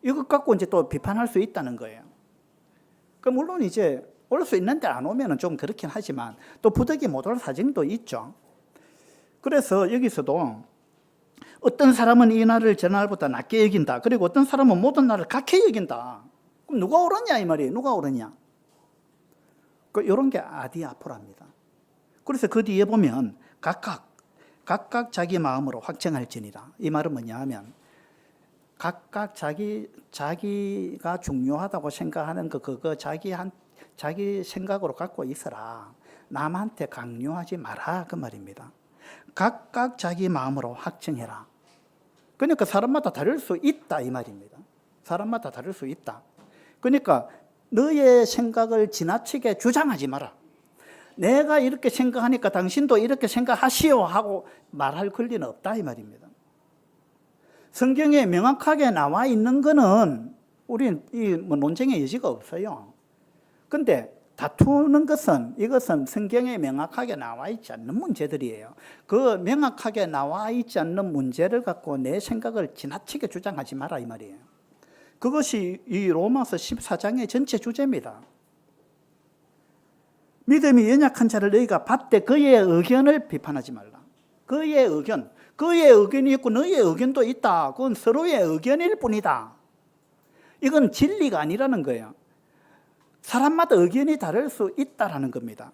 이것 갖고 이제 또 비판할 수 있다는 거예요. 물론 이제 올 수 있는데 안 오면은 좀 그렇긴 하지만 또 부득이 못 올 사정도 있죠. 그래서 여기서도 어떤 사람은 이 날을 저 날보다 낮게 여긴다. 그리고 어떤 사람은 모든 날을 각해 여긴다. 그럼 누가 옳으냐 이 말이에요. 누가 옳으냐? 이런 게 아디아포라입니다. 그래서 그 뒤에 보면 각각 자기 마음으로 확정할지니라. 이 말은 뭐냐 하면 각각 자기가 중요하다고 생각하는 그거 자기 생각으로 갖고 있어라. 남한테 강요하지 마라 그 말입니다. 각각 자기 마음으로 확정해라. 그러니까 사람마다 다를 수 있다 이 말입니다. 사람마다 다를 수 있다. 그러니까 너의 생각을 지나치게 주장하지 마라. 내가 이렇게 생각하니까 당신도 이렇게 생각하시오 하고 말할 권리는 없다 이 말입니다. 성경에 명확하게 나와 있는 거는 우리는 논쟁의 여지가 없어요. 근데 다투는 것은 이것은 성경에 명확하게 나와 있지 않는 문제들이에요. 그 명확하게 나와 있지 않는 문제를 갖고 내 생각을 지나치게 주장하지 마라 이 말이에요. 그것이 이 로마서 14장의 전체 주제입니다. 믿음이 연약한 자를 너희가 받되 그의 의견을 비판하지 말라. 그의 의견이 있고 너희의 의견도 있다. 그건 서로의 의견일 뿐이다. 이건 진리가 아니라는 거예요. 사람마다 의견이 다를 수 있다라는 겁니다.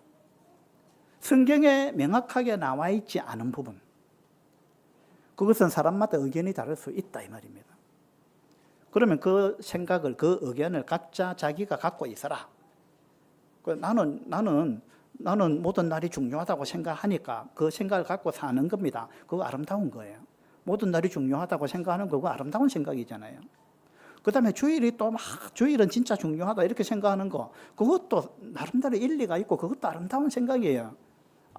성경에 명확하게 나와 있지 않은 부분. 그것은 사람마다 의견이 다를 수 있다 이 말입니다. 그러면 그 생각을, 그 의견을 각자 자기가 갖고 있어라. 나는 모든 날이 중요하다고 생각하니까 그 생각을 갖고 사는 겁니다. 그거 아름다운 거예요. 모든 날이 중요하다고 생각하는 거고 아름다운 생각이잖아요. 그 다음에 주일은 진짜 중요하다 이렇게 생각하는 거, 그것도 나름대로 일리가 있고 그것도 아름다운 생각이에요.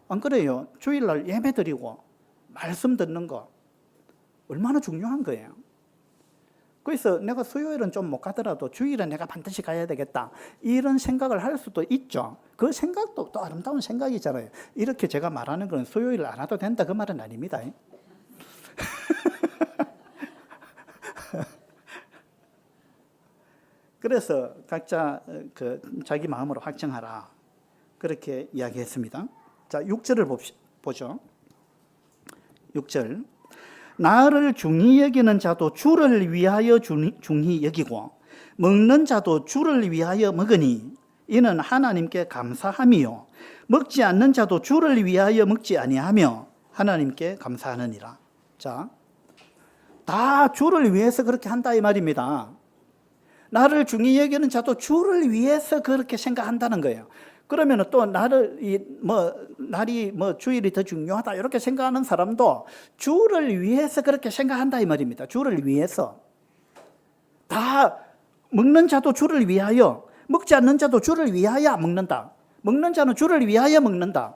안 그래요? 주일날 예배 드리고 말씀 듣는 거 얼마나 중요한 거예요. 그래서 내가 수요일은 좀 못 가더라도 주일은 내가 반드시 가야 되겠다 이런 생각을 할 수도 있죠. 그 생각도 또 아름다운 생각이잖아요. 이렇게 제가 말하는 건 수요일 안 와도 된다 그 말은 아닙니다. 그래서 각자 자기 마음으로 확정하라 그렇게 이야기했습니다. 자, 6절을 보죠. 6절. 나를 중히 여기는 자도 주를 위하여 중히 여기고 먹는 자도 주를 위하여 먹으니 이는 하나님께 감사함이요 먹지 않는 자도 주를 위하여 먹지 아니하며 하나님께 감사하느니라. 자, 다 주를 위해서 그렇게 한다 이 말입니다. 나를 중히 여기는 자도 주를 위해서 그렇게 생각한다는 거예요. 그러면은 또 날이 주일이 더 중요하다 이렇게 생각하는 사람도 주를 위해서 그렇게 생각한다 이 말입니다. 주를 위해서. 다 먹는 자도 주를 위하여, 먹지 않는 자도 주를 위하여 먹는다. 먹는 자는 주를 위하여 먹는다.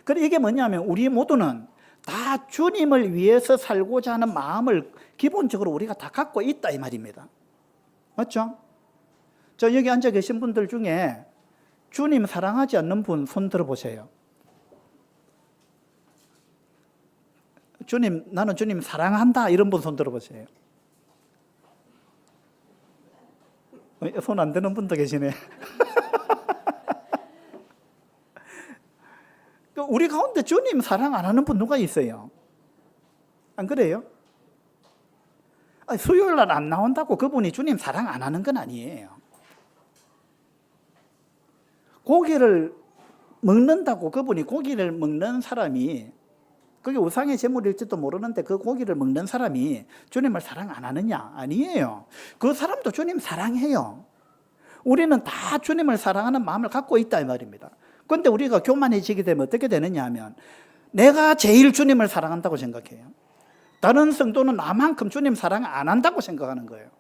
그래 이게 뭐냐면 우리 모두는 다 주님을 위해서 살고자 하는 마음을 기본적으로 우리가 다 갖고 있다 이 말입니다. 맞죠? 저 여기 앉아 계신 분들 중에 주님 사랑하지 않는 분 손 들어보세요. 나는 주님 사랑한다 이런 분 손 들어보세요. 손 안 드는 분도 계시네. 우리 가운데 주님 사랑 안 하는 분 누가 있어요? 안 그래요? 수요일 날 안 나온다고 그분이 주님 사랑 안 하는 건 아니에요. 고기를 먹는다고 그분이 고기를 먹는 사람이 그게 우상의 제물일지도 모르는데 그 고기를 먹는 사람이 주님을 사랑 안 하느냐? 아니에요. 그 사람도 주님 사랑해요. 우리는 다 주님을 사랑하는 마음을 갖고 있다 이 말입니다. 그런데 우리가 교만해지게 되면 어떻게 되느냐 하면 내가 제일 주님을 사랑한다고 생각해요. 다른 성도는 나만큼 주님 사랑 안 한다고 생각하는 거예요.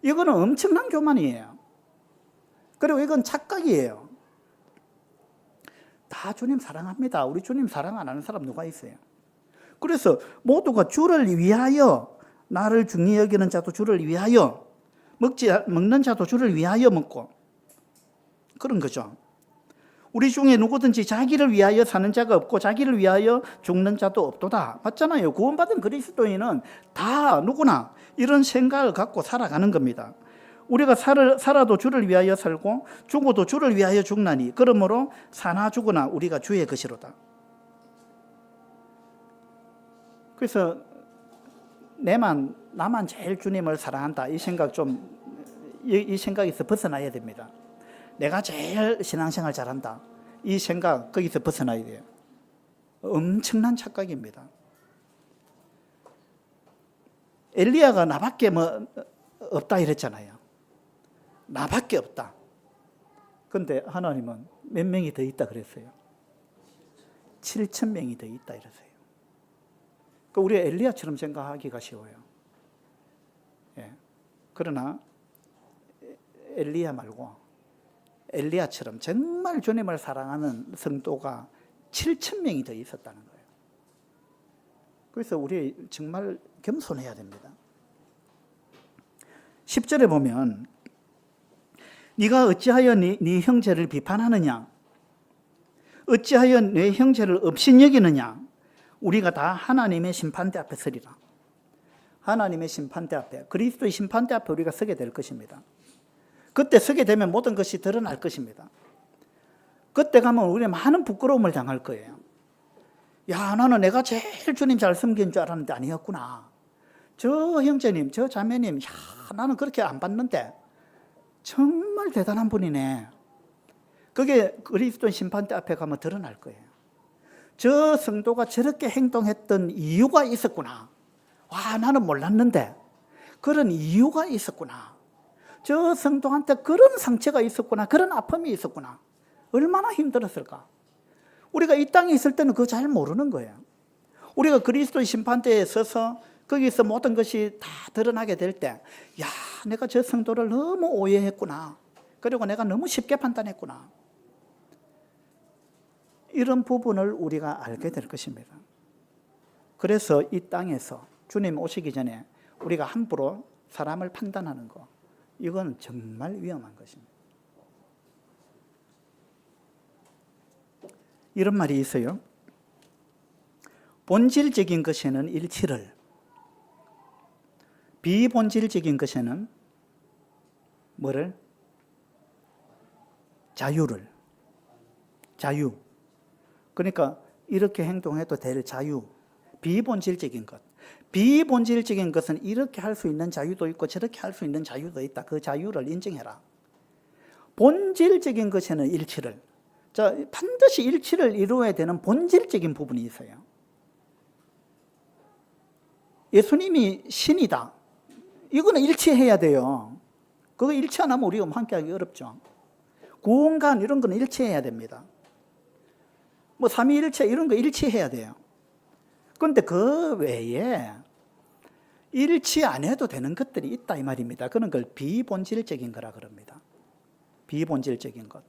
이거는 엄청난 교만이에요. 그리고 이건 착각이에요. 다 주님 사랑합니다. 우리 주님 사랑 안 하는 사람 누가 있어요? 그래서 모두가 주를 위하여, 나를 중히 여기는 자도 주를 위하여, 먹는 자도 주를 위하여 먹고 그런 거죠. 우리 중에 누구든지 자기를 위하여 사는 자가 없고 자기를 위하여 죽는 자도 없도다. 맞잖아요. 구원받은 그리스도인은 다 누구나 이런 생각을 갖고 살아가는 겁니다. 우리가 살아도 주를 위하여 살고 죽어도 주를 위하여 죽나니 그러므로 사나 죽으나 우리가 주의 것이로다. 그래서 나만 제일 주님을 사랑한다 이 생각에서 벗어나야 됩니다. 내가 제일 신앙생활 잘한다 이 생각 거기서 벗어나야 돼요. 엄청난 착각입니다. 엘리야가 나밖에 없다 이랬잖아요. 나밖에 없다. 그런데 하나님은 몇 명이 더 있다 그랬어요. 7,000명이 더 있다 이랬어요. 우리 엘리야처럼 생각하기가 쉬워요. 예. 그러나 엘리야 말고 엘리야처럼 정말 주님을 사랑하는 성도가 7,000명이 더 있었다는 거예요. 그래서 우리 정말 겸손해야 됩니다. 10절에 보면 네가 어찌하여 네 형제를 비판하느냐? 어찌하여 네 형제를 업신여기느냐? 우리가 다 하나님의 심판대 앞에 서리라. 하나님의 심판대 앞에, 그리스도의 심판대 앞에 우리가 서게 될 것입니다. 그때 서게 되면 모든 것이 드러날 것입니다. 그때 가면 우리는 많은 부끄러움을 당할 거예요. 야, 나는 내가 제일 주님 잘 섬긴 줄 알았는데 아니었구나. 저 형제님, 저 자매님, 야, 나는 그렇게 안 봤는데 정말 대단한 분이네. 그게 그리스도의 심판대 앞에 가면 드러날 거예요. 저 성도가 저렇게 행동했던 이유가 있었구나. 와, 나는 몰랐는데 그런 이유가 있었구나. 저 성도한테 그런 상처가 있었구나. 그런 아픔이 있었구나. 얼마나 힘들었을까. 우리가 이 땅에 있을 때는 그거 잘 모르는 거예요. 우리가 그리스도의 심판대에 서서 거기서 모든 것이 다 드러나게 될 때, 야, 내가 저 성도를 너무 오해했구나. 그리고 내가 너무 쉽게 판단했구나. 이런 부분을 우리가 알게 될 것입니다. 그래서 이 땅에서 주님 오시기 전에 우리가 함부로 사람을 판단하는 거, 이건 정말 위험한 것입니다. 이런 말이 있어요. 본질적인 것에는 일치를, 비본질적인 것에는 뭐를? 자유를. 자유. 그러니까 이렇게 행동해도 될 자유. 비본질적인 것. 비본질적인 것은 이렇게 할 수 있는 자유도 있고 저렇게 할 수 있는 자유도 있다. 그 자유를 인정해라. 본질적인 것에는 일치를. 자, 반드시 일치를 이루어야 되는 본질적인 부분이 있어요. 예수님이 신이다. 이거는 일치해야 돼요. 그거 일치 안 하면 우리가 함께하기 어렵죠. 구원관 이런 거는 일치해야 됩니다. 뭐 삼위일체 이런 거 일치해야 돼요. 그런데 그 외에 일치 안 해도 되는 것들이 있다 이 말입니다. 그런 걸 비본질적인 거라 그럽니다. 비본질적인 것.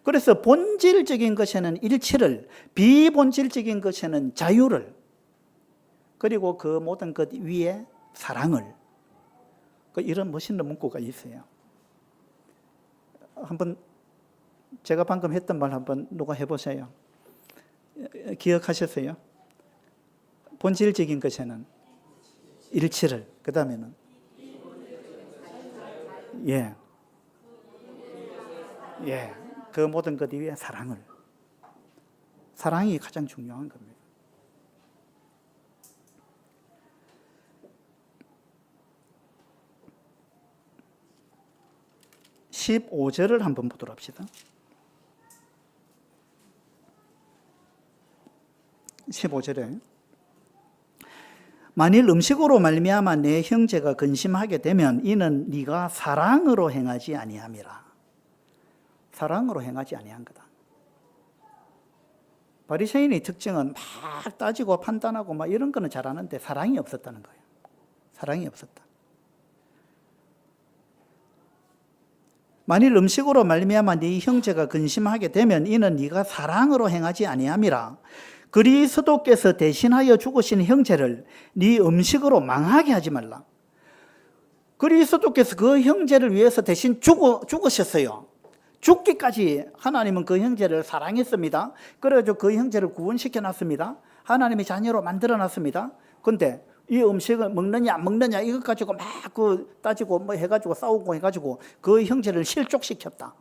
그래서 본질적인 것에는 일치를, 비본질적인 것에는 자유를, 그리고 그 모든 것 위에 사랑을, 이런 멋있는 문구가 있어요. 한번 제가 방금 했던 말 한번 누가 해보세요. 기억하셨어요? 본질적인 것에는 일치를, 그 다음에는 그 모든 것 위에 사랑을. 사랑이 가장 중요한 겁니다. 15절을 한번 보도록 합시다. 15절에 만일 음식으로 말미암아 내 형제가 근심하게 되면 이는 네가 사랑으로 행하지 아니함이라. 사랑으로 행하지 아니한 거다. 바리새인의 특징은 막 따지고 판단하고 막 이런 거는 잘하는데 사랑이 없었다는 거예요. 사랑이 없었다. 만일 음식으로 말미암아 네 형제가 근심하게 되면 이는 네가 사랑으로 행하지 아니함이라. 그리스도께서 대신하여 죽으신 형제를 네 음식으로 망하게 하지 말라. 그리스도께서 그 형제를 위해서 대신 죽으셨어요. 죽기까지 하나님은 그 형제를 사랑했습니다. 그래가지고 그 형제를 구원시켜 놨습니다. 하나님의 자녀로 만들어 놨습니다. 그런데 이 음식을 먹느냐 안 먹느냐 이것 가지고 막 따지고 뭐 해가지고 싸우고 해가지고 그 형제를 실족시켰다.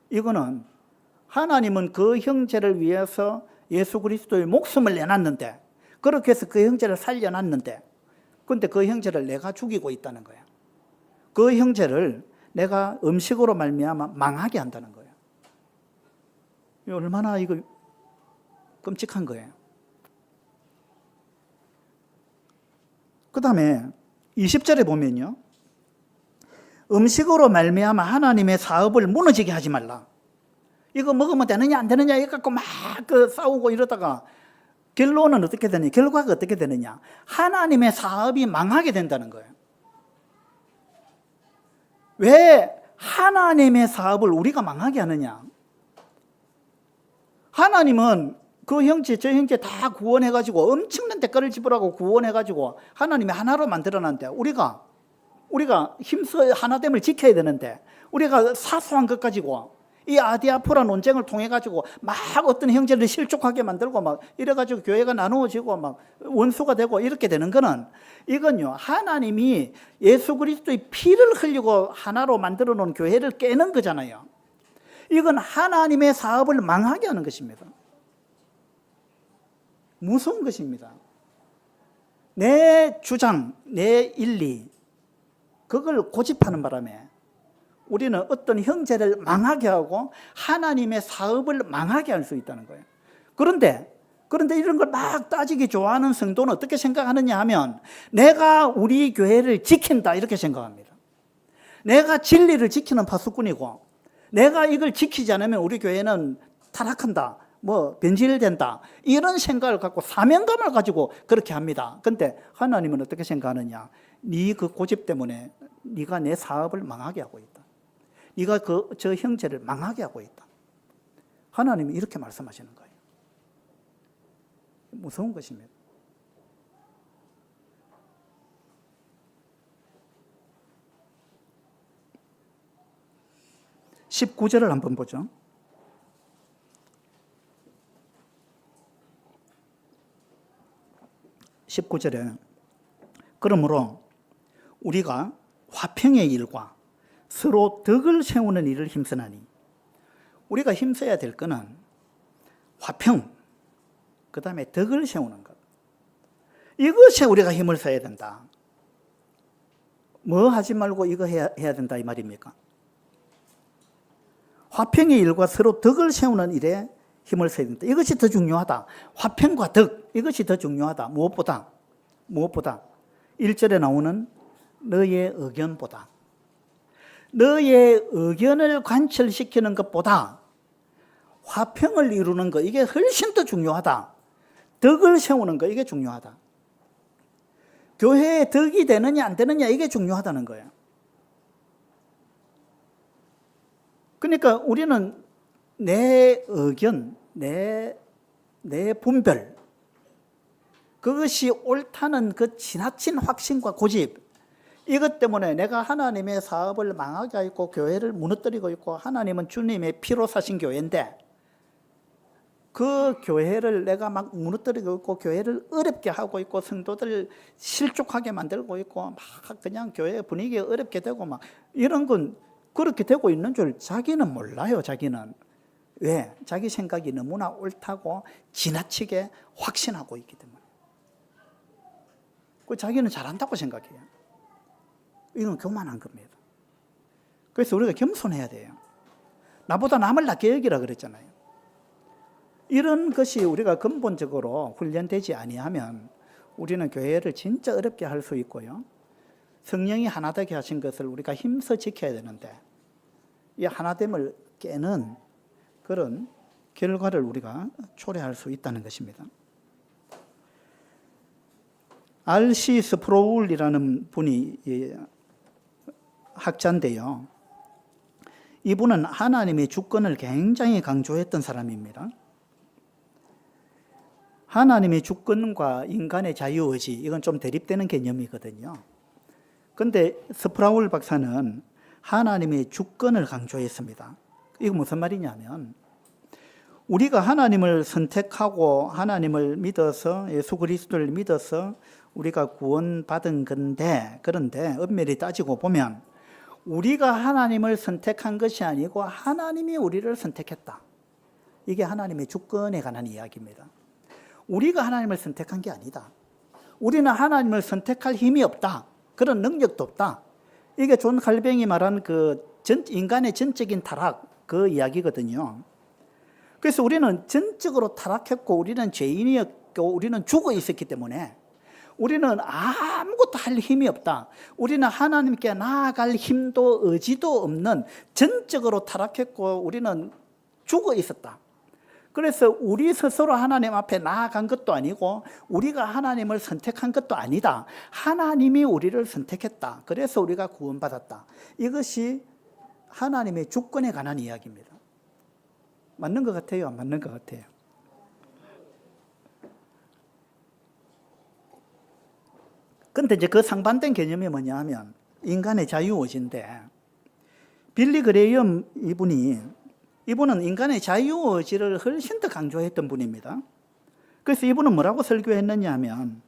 이거는 하나님은 그 형제를 위해서 예수 그리스도의 목숨을 내놨는데, 그렇게 해서 그 형제를 살려놨는데, 그런데 그 형제를 내가 죽이고 있다는 거예요. 그 형제를 내가 음식으로 말미암아 망하게 한다는 거예요. 얼마나 이거 끔찍한 거예요. 그 다음에 20절에 보면요, 음식으로 말미암아 하나님의 사업을 무너지게 하지 말라. 이거 먹으면 되느냐 안 되느냐 이거 갖고 막 싸우고 이러다가 결론은 어떻게 되느냐, 결과가 어떻게 되느냐, 하나님의 사업이 망하게 된다는 거예요. 왜 하나님의 사업을 우리가 망하게 하느냐? 하나님은 그 형제 저 형제 다 구원해가지고 엄청난 대가를 지불하고 구원해가지고 하나님이 하나로 만들어놨는데 우리가 힘써 하나됨을 지켜야 되는데, 우리가 사소한 것 가지고 이 아디아포라 논쟁을 통해 가지고 막 어떤 형제를 실족하게 만들고 막 이래가지고 교회가 나누어지고 막 원수가 되고 이렇게 되는 거는, 이건요 하나님이 예수 그리스도의 피를 흘리고 하나로 만들어 놓은 교회를 깨는 거잖아요. 이건 하나님의 사업을 망하게 하는 것입니다. 무서운 것입니다. 내 주장, 내 일리, 그걸 고집하는 바람에 우리는 어떤 형제를 망하게 하고 하나님의 사업을 망하게 할 수 있다는 거예요. 그런데 이런 걸 막 따지기 좋아하는 성도는 어떻게 생각하느냐 하면, 내가 우리 교회를 지킨다 이렇게 생각합니다. 내가 진리를 지키는 파수꾼이고, 내가 이걸 지키지 않으면 우리 교회는 타락한다, 뭐 변질된다, 이런 생각을 갖고 사명감을 가지고 그렇게 합니다. 그런데 하나님은 어떻게 생각하느냐? 네 그 고집 때문에 네가 내 사업을 망하게 하고 있다. 네가 저 형제를 망하게 하고 있다. 하나님이 이렇게 말씀하시는 거예요. 무서운 것입니다. (19절을) 한번 보죠. 19절에 그러므로 우리가 화평의 일과 서로 덕을 세우는 일을 힘쓰나니, 우리가 힘써야 될 거는 화평, 그 다음에 덕을 세우는 것, 이것에 우리가 힘을 써야 된다. 뭐 하지 말고 이거 해야 된다 이 말입니까? 화평의 일과 서로 덕을 세우는 일에 힘을 써야 된다. 이것이 더 중요하다. 화평과 덕, 이것이 더 중요하다. 무엇보다 1절에 나오는 너의 의견보다. 너의 의견을 관철시키는 것보다 화평을 이루는 것, 이게 훨씬 더 중요하다. 덕을 세우는 거, 이게 중요하다. 교회에 덕이 되느냐 안 되느냐, 이게 중요하다는 거예요. 그러니까 우리는 내 의견, 내 분별, 그것이 옳다는 그 지나친 확신과 고집, 이것 때문에 내가 하나님의 사업을 망하게 하고 있고 교회를 무너뜨리고 있고, 하나님은 주님의 피로 사신 교회인데 그 교회를 내가 막 무너뜨리고 있고 교회를 어렵게 하고 있고 성도들 실족하게 만들고 있고 막 그냥 교회 분위기 어렵게 되고 막 이런 건 그렇게 되고 있는 줄 자기는 몰라요. 자기는. 왜? 자기 생각이 너무나 옳다고 지나치게 확신하고 있기 때문에. 그 자기는 잘한다고 생각해요. 이건 교만한 겁니다. 그래서 우리가 겸손해야 돼요. 나보다 남을 낮게 여기라 그랬잖아요. 이런 것이 우리가 근본적으로 훈련되지 아니하면 우리는 교회를 진짜 어렵게 할 수 있고요. 성령이 하나 되게 하신 것을 우리가 힘써 지켜야 되는데 이 하나됨을 깨는 그런 결과를 우리가 초래할 수 있다는 것입니다. R.C. 스프로울이라는 분이 학자인데요. 이분은 하나님의 주권을 굉장히 강조했던 사람입니다. 하나님의 주권과 인간의 자유의지, 이건 좀 대립되는 개념이거든요. 그런데 스프라울 박사는 하나님의 주권을 강조했습니다. 이거 무슨 말이냐면 우리가 하나님을 선택하고 하나님을 믿어서 예수 그리스도를 믿어서 우리가 구원받은 건데, 그런데 엄밀히 따지고 보면 우리가 하나님을 선택한 것이 아니고 하나님이 우리를 선택했다. 이게 하나님의 주권에 관한 이야기입니다. 우리가 하나님을 선택한 게 아니다. 우리는 하나님을 선택할 힘이 없다. 그런 능력도 없다. 이게 존 칼뱅이 말한 인간의 전적인 타락, 그 이야기거든요. 그래서 우리는 전적으로 타락했고 우리는 죄인이었고 우리는 죽어 있었기 때문에 우리는 아무것도 할 힘이 없다. 우리는 하나님께 나아갈 힘도 의지도 없는 전적으로 타락했고 우리는 죽어 있었다. 그래서 우리 스스로 하나님 앞에 나아간 것도 아니고 우리가 하나님을 선택한 것도 아니다. 하나님이 우리를 선택했다. 그래서 우리가 구원받았다. 이것이 하나님의 주권에 관한 이야기입니다. 맞는 것 같아요? 안 맞는 것 같아요? 근데 이제 그 상반된 개념이 뭐냐 하면 인간의 자유의지인데, 빌리 그레이엄 이분은 인간의 자유의지를 훨씬 더 강조했던 분입니다. 그래서 이분은 뭐라고 설교했느냐 하면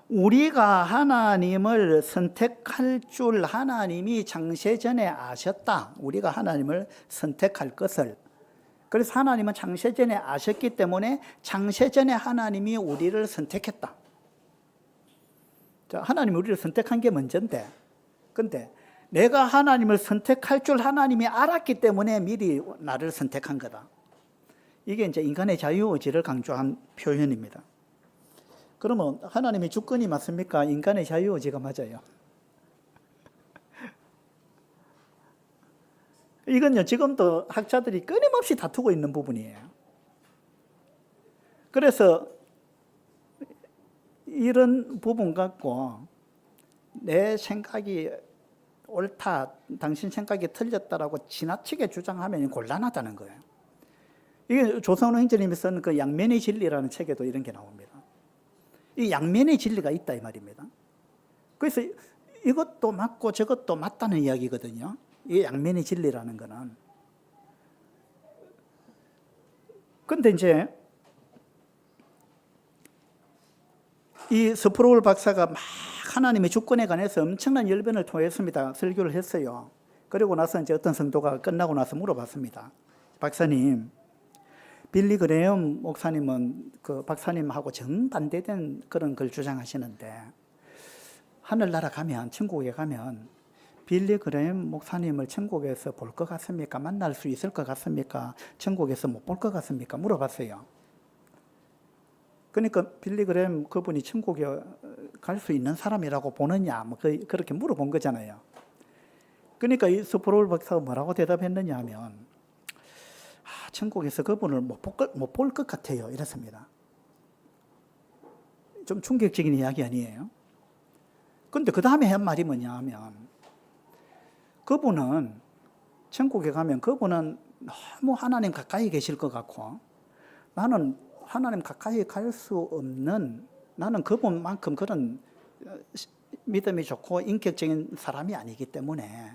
우리가 하나님을 선택할 줄 하나님이 창세전에 아셨다. 우리가 하나님을 선택할 것을. 그래서 하나님은 창세전에 아셨기 때문에 창세전에 하나님이 우리를 선택했다. 자, 하나님이 우리를 선택한 게 먼저인데, 근데 내가 하나님을 선택할 줄 하나님이 알았기 때문에 미리 나를 선택한 거다. 이게 이제 인간의 자유의지를 강조한 표현입니다. 그러면 하나님의 주권이 맞습니까? 인간의 자유의지가 맞아요. 이건요, 지금도 학자들이 끊임없이 다투고 있는 부분이에요. 그래서 이런 부분 갖고 내 생각이 옳다, 당신 생각이 틀렸다라고 지나치게 주장하면 곤란하다는 거예요. 이게 조성호 형제님이 쓴 그 양면의 진리라는 책에도 이런 게 나옵니다. 이 양면의 진리가 있다 이 말입니다. 그래서 이것도 맞고 저것도 맞다는 이야기거든요. 이 양면의 진리라는 거는. 근데 이제 이 스프로울 박사가 막 하나님의 주권에 관해서 엄청난 열변을 토했습니다. 설교를 했어요. 그리고 나서 이제 어떤 성도가 끝나고 나서 물어봤습니다. 박사님, 빌리 그레이엄 목사님은 그 박사님하고 정반대된 그런 걸 주장하시는데 하늘나라 가면, 천국에 가면 빌리 그레이엄 목사님을 천국에서 볼 것 같습니까? 만날 수 있을 것 같습니까? 천국에서 못 볼 것 같습니까? 물어봤어요. 그러니까 빌리 그레이엄 그분이 천국에 갈 수 있는 사람이라고 보느냐, 뭐 그렇게 물어본 거잖아요. 그러니까 이 스프롤 박사가 뭐라고 대답했느냐 하면 천국에서 그분을 못 볼 것 같아요. 이랬습니다. 좀 충격적인 이야기 아니에요? 그런데 그 다음에 한 말이 뭐냐 하면 그분은 천국에 가면 그분은 너무 하나님 가까이 계실 것 같고 나는 하나님 가까이 갈 수 없는 나는 그분만큼 그런 믿음이 좋고 인격적인 사람이 아니기 때문에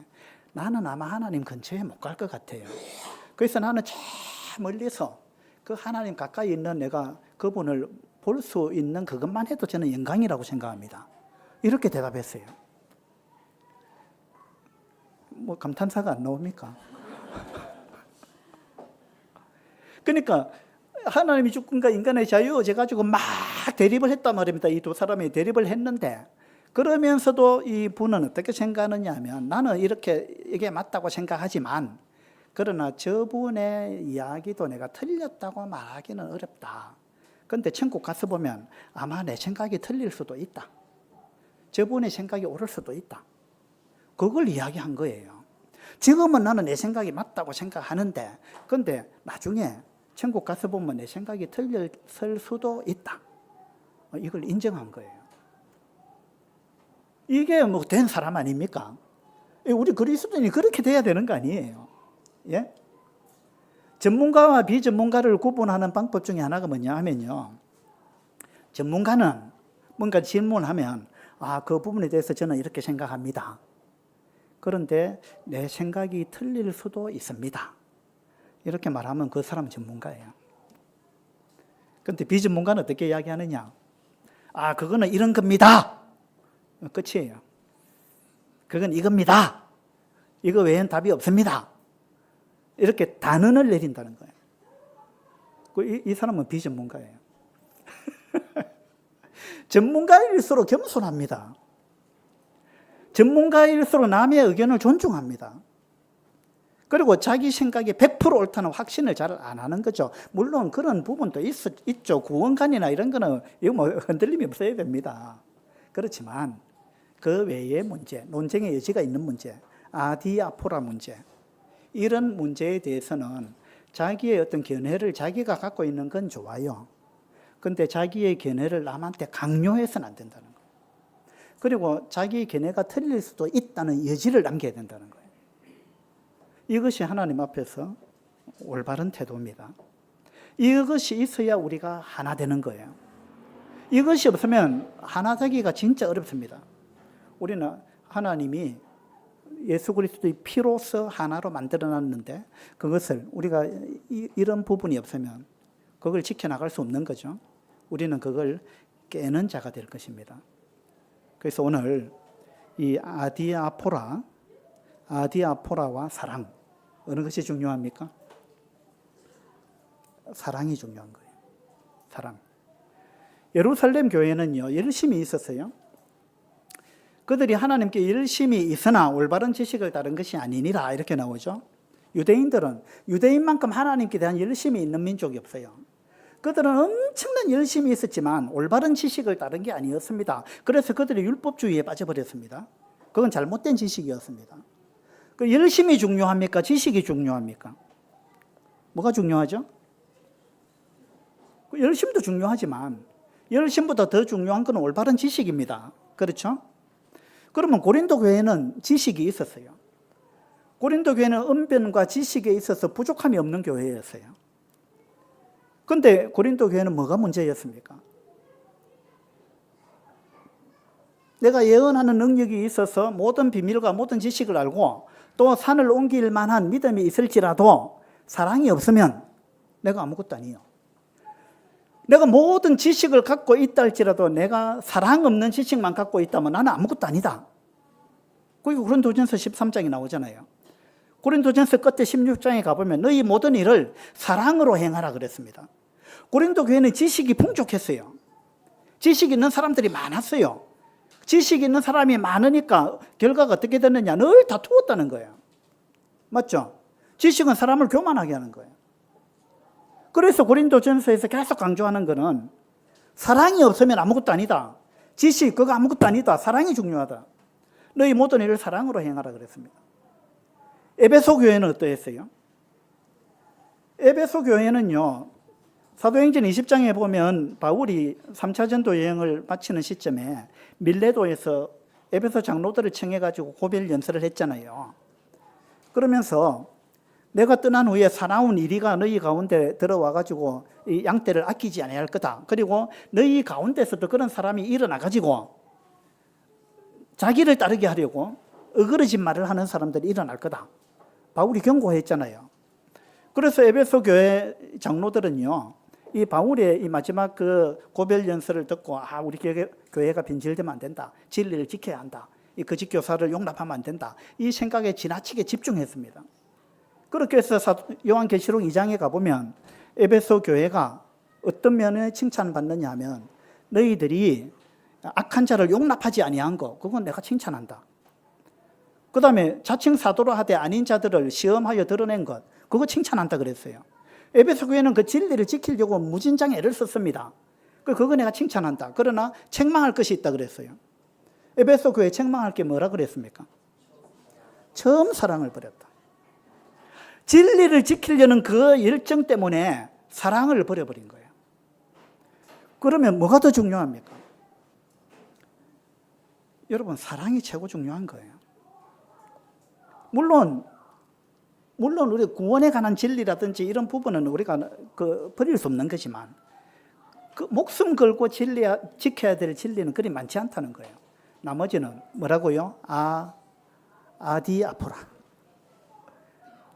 나는 아마 하나님 근처에 못 갈 것 같아요. 그래서 나는 저 멀리서 그 하나님 가까이 있는 내가 그분을 볼 수 있는 그것만 해도 저는 영광이라고 생각합니다. 이렇게 대답했어요. 뭐 감탄사가 안 나옵니까? 그러니까 하나님이 주권과 인간의 자유 어제가지고 막 대립을 했단 말입니다. 이 두 사람이 대립을 했는데 그러면서도 이 분은 어떻게 생각하느냐 하면 나는 이렇게 이게 맞다고 생각하지만 그러나 저분의 이야기도 내가 틀렸다고 말하기는 어렵다. 그런데 천국 가서 보면 아마 내 생각이 틀릴 수도 있다. 저분의 생각이 옳을 수도 있다. 그걸 이야기한 거예요. 지금은 나는 내 생각이 맞다고 생각하는데 그런데 나중에 천국 가서 보면 내 생각이 틀렸을 수도 있다. 이걸 인정한 거예요. 이게 뭐 된 사람 아닙니까? 우리 그리스도인이 그렇게 돼야 되는 거 아니에요? 예? 전문가와 비전문가를 구분하는 방법 중에 하나가 뭐냐 하면요. 전문가는 뭔가 질문하면 그 부분에 대해서 저는 이렇게 생각합니다. 그런데 내 생각이 틀릴 수도 있습니다. 이렇게 말하면 그 사람은 전문가예요. 그런데 비전문가는 어떻게 이야기하느냐? 그거는 이런 겁니다. 끝이에요. 그건 이겁니다. 이거 외엔 답이 없습니다. 이렇게 단언을 내린다는 거예요. 이 사람은 비전문가예요. 전문가일수록 겸손합니다. 전문가일수록 남의 의견을 존중합니다. 그리고 자기 생각이 100% 옳다는 확신을 잘 안 하는 거죠. 물론 그런 부분도 있죠. 구원관이나 이런 거는 이거 뭐 흔들림이 없어야 됩니다. 그렇지만 그 외의 문제, 논쟁의 여지가 있는 문제, 아디아포라 문제, 이런 문제에 대해서는 자기의 어떤 견해를 자기가 갖고 있는 건 좋아요. 그런데 자기의 견해를 남한테 강요해서는 안 된다는 거예요. 그리고 자기 견해가 틀릴 수도 있다는 여지를 남겨야 된다는 거예요. 이것이 하나님 앞에서 올바른 태도입니다. 이것이 있어야 우리가 하나 되는 거예요. 이것이 없으면 하나 되기가 진짜 어렵습니다. 우리는 하나님이 예수 그리스도의 피로서 하나로 만들어놨는데 그것을 우리가 이런 부분이 없으면 그걸 지켜나갈 수 없는 거죠. 우리는 그걸 깨는 자가 될 것입니다. 그래서 오늘 이 아디아포라와 사랑, 어느 것이 중요합니까? 사랑이 중요한 거예요. 사랑. 예루살렘 교회는요, 열심히 있었어요. 그들이 하나님께 열심히 있으나 올바른 지식을 따른 것이 아니니라 이렇게 나오죠. 유대인들은 유대인만큼 하나님께 대한 열심이 있는 민족이 없어요. 그들은 엄청난 열심이 있었지만 올바른 지식을 따른 게 아니었습니다. 그래서 그들이 율법주의에 빠져버렸습니다. 그건 잘못된 지식이었습니다. 그 열심이 중요합니까? 지식이 중요합니까? 뭐가 중요하죠? 열심도 중요하지만 열심보다 더 중요한 건 올바른 지식입니다. 그렇죠? 그러면 고린도 교회는 지식이 있었어요. 고린도 교회는 언변과 지식에 있어서 부족함이 없는 교회였어요. 그런데 고린도 교회는 뭐가 문제였습니까? 내가 예언하는 능력이 있어서 모든 비밀과 모든 지식을 알고 또 산을 옮길 만한 믿음이 있을지라도 사랑이 없으면 내가 아무것도 아니에요. 내가 모든 지식을 갖고 있다 할지라도 내가 사랑 없는 지식만 갖고 있다면 나는 아무것도 아니다. 그게 고린도전서 13장에 나오잖아요. 고린도전서 끝에 16장에 가보면 너희 모든 일을 사랑으로 행하라 그랬습니다. 고린도 교회는 지식이 풍족했어요. 지식 있는 사람들이 많았어요. 지식 있는 사람이 많으니까 결과가 어떻게 됐느냐? 늘 다투었다는 거예요. 맞죠? 지식은 사람을 교만하게 하는 거예요. 그래서 고린도전서에서 계속 강조하는 거는 사랑이 없으면 아무것도 아니다. 지식 그거 아무것도 아니다. 사랑이 중요하다. 너희 모든 일을 사랑으로 행하라 그랬습니다. 에베소 교회는 어떠했어요? 에베소 교회는요, 사도행전 20장에 보면 바울이 3차 전도 여행을 마치는 시점에 밀레도에서 에베소 장로들을 청해가지고 고별 연설을 했잖아요. 그러면서 내가 떠난 후에 사나운 이리가 너희 가운데 들어와가지고 이 양떼를 아끼지 아니할 거다. 그리고 너희 가운데서도 그런 사람이 일어나가지고 자기를 따르게 하려고 어그러진 말을 하는 사람들이 일어날 거다. 바울이 경고했잖아요. 그래서 에베소 교회 장로들은요, 이 바울의 이 마지막 그 고별 연설을 듣고 우리 교회가 빈질되면 안 된다. 진리를 지켜야 한다. 이 거짓 교사를 용납하면 안 된다. 이 생각에 지나치게 집중했습니다. 그렇게 해서 요한계시록 2장에 가보면 에베소 교회가 어떤 면에 칭찬받느냐 하면 너희들이 악한 자를 용납하지 아니한 거, 그건 내가 칭찬한다. 그 다음에 자칭 사도로 하되 아닌 자들을 시험하여 드러낸 것, 그거 칭찬한다 그랬어요. 에베소 교회는 그 진리를 지키려고 무진장 애를 썼습니다. 그거 내가 칭찬한다. 그러나 책망할 것이 있다 그랬어요. 에베소 교회 책망할 게 뭐라 그랬습니까? 처음 사랑을 버렸다. 진리를 지키려는 그 열정 때문에 사랑을 버려버린 거예요. 그러면 뭐가 더 중요합니까? 여러분, 사랑이 최고 중요한 거예요. 물론 우리 구원에 관한 진리라든지 이런 부분은 우리가 버릴 수 없는 거지만 그 목숨 걸고 지켜야 될 진리는 그리 많지 않다는 거예요. 나머지는 뭐라고요? 아디아포라.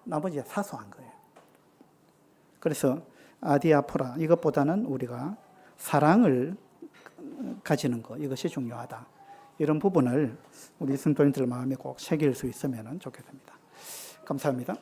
나머지가 사소한 거예요. 그래서 아디아포라, 이것보다는 우리가 사랑을 가지는 것, 이것이 중요하다. 이런 부분을 우리 성도님들 마음에 꼭 새길 수 있으면 좋겠습니다. 감사합니다.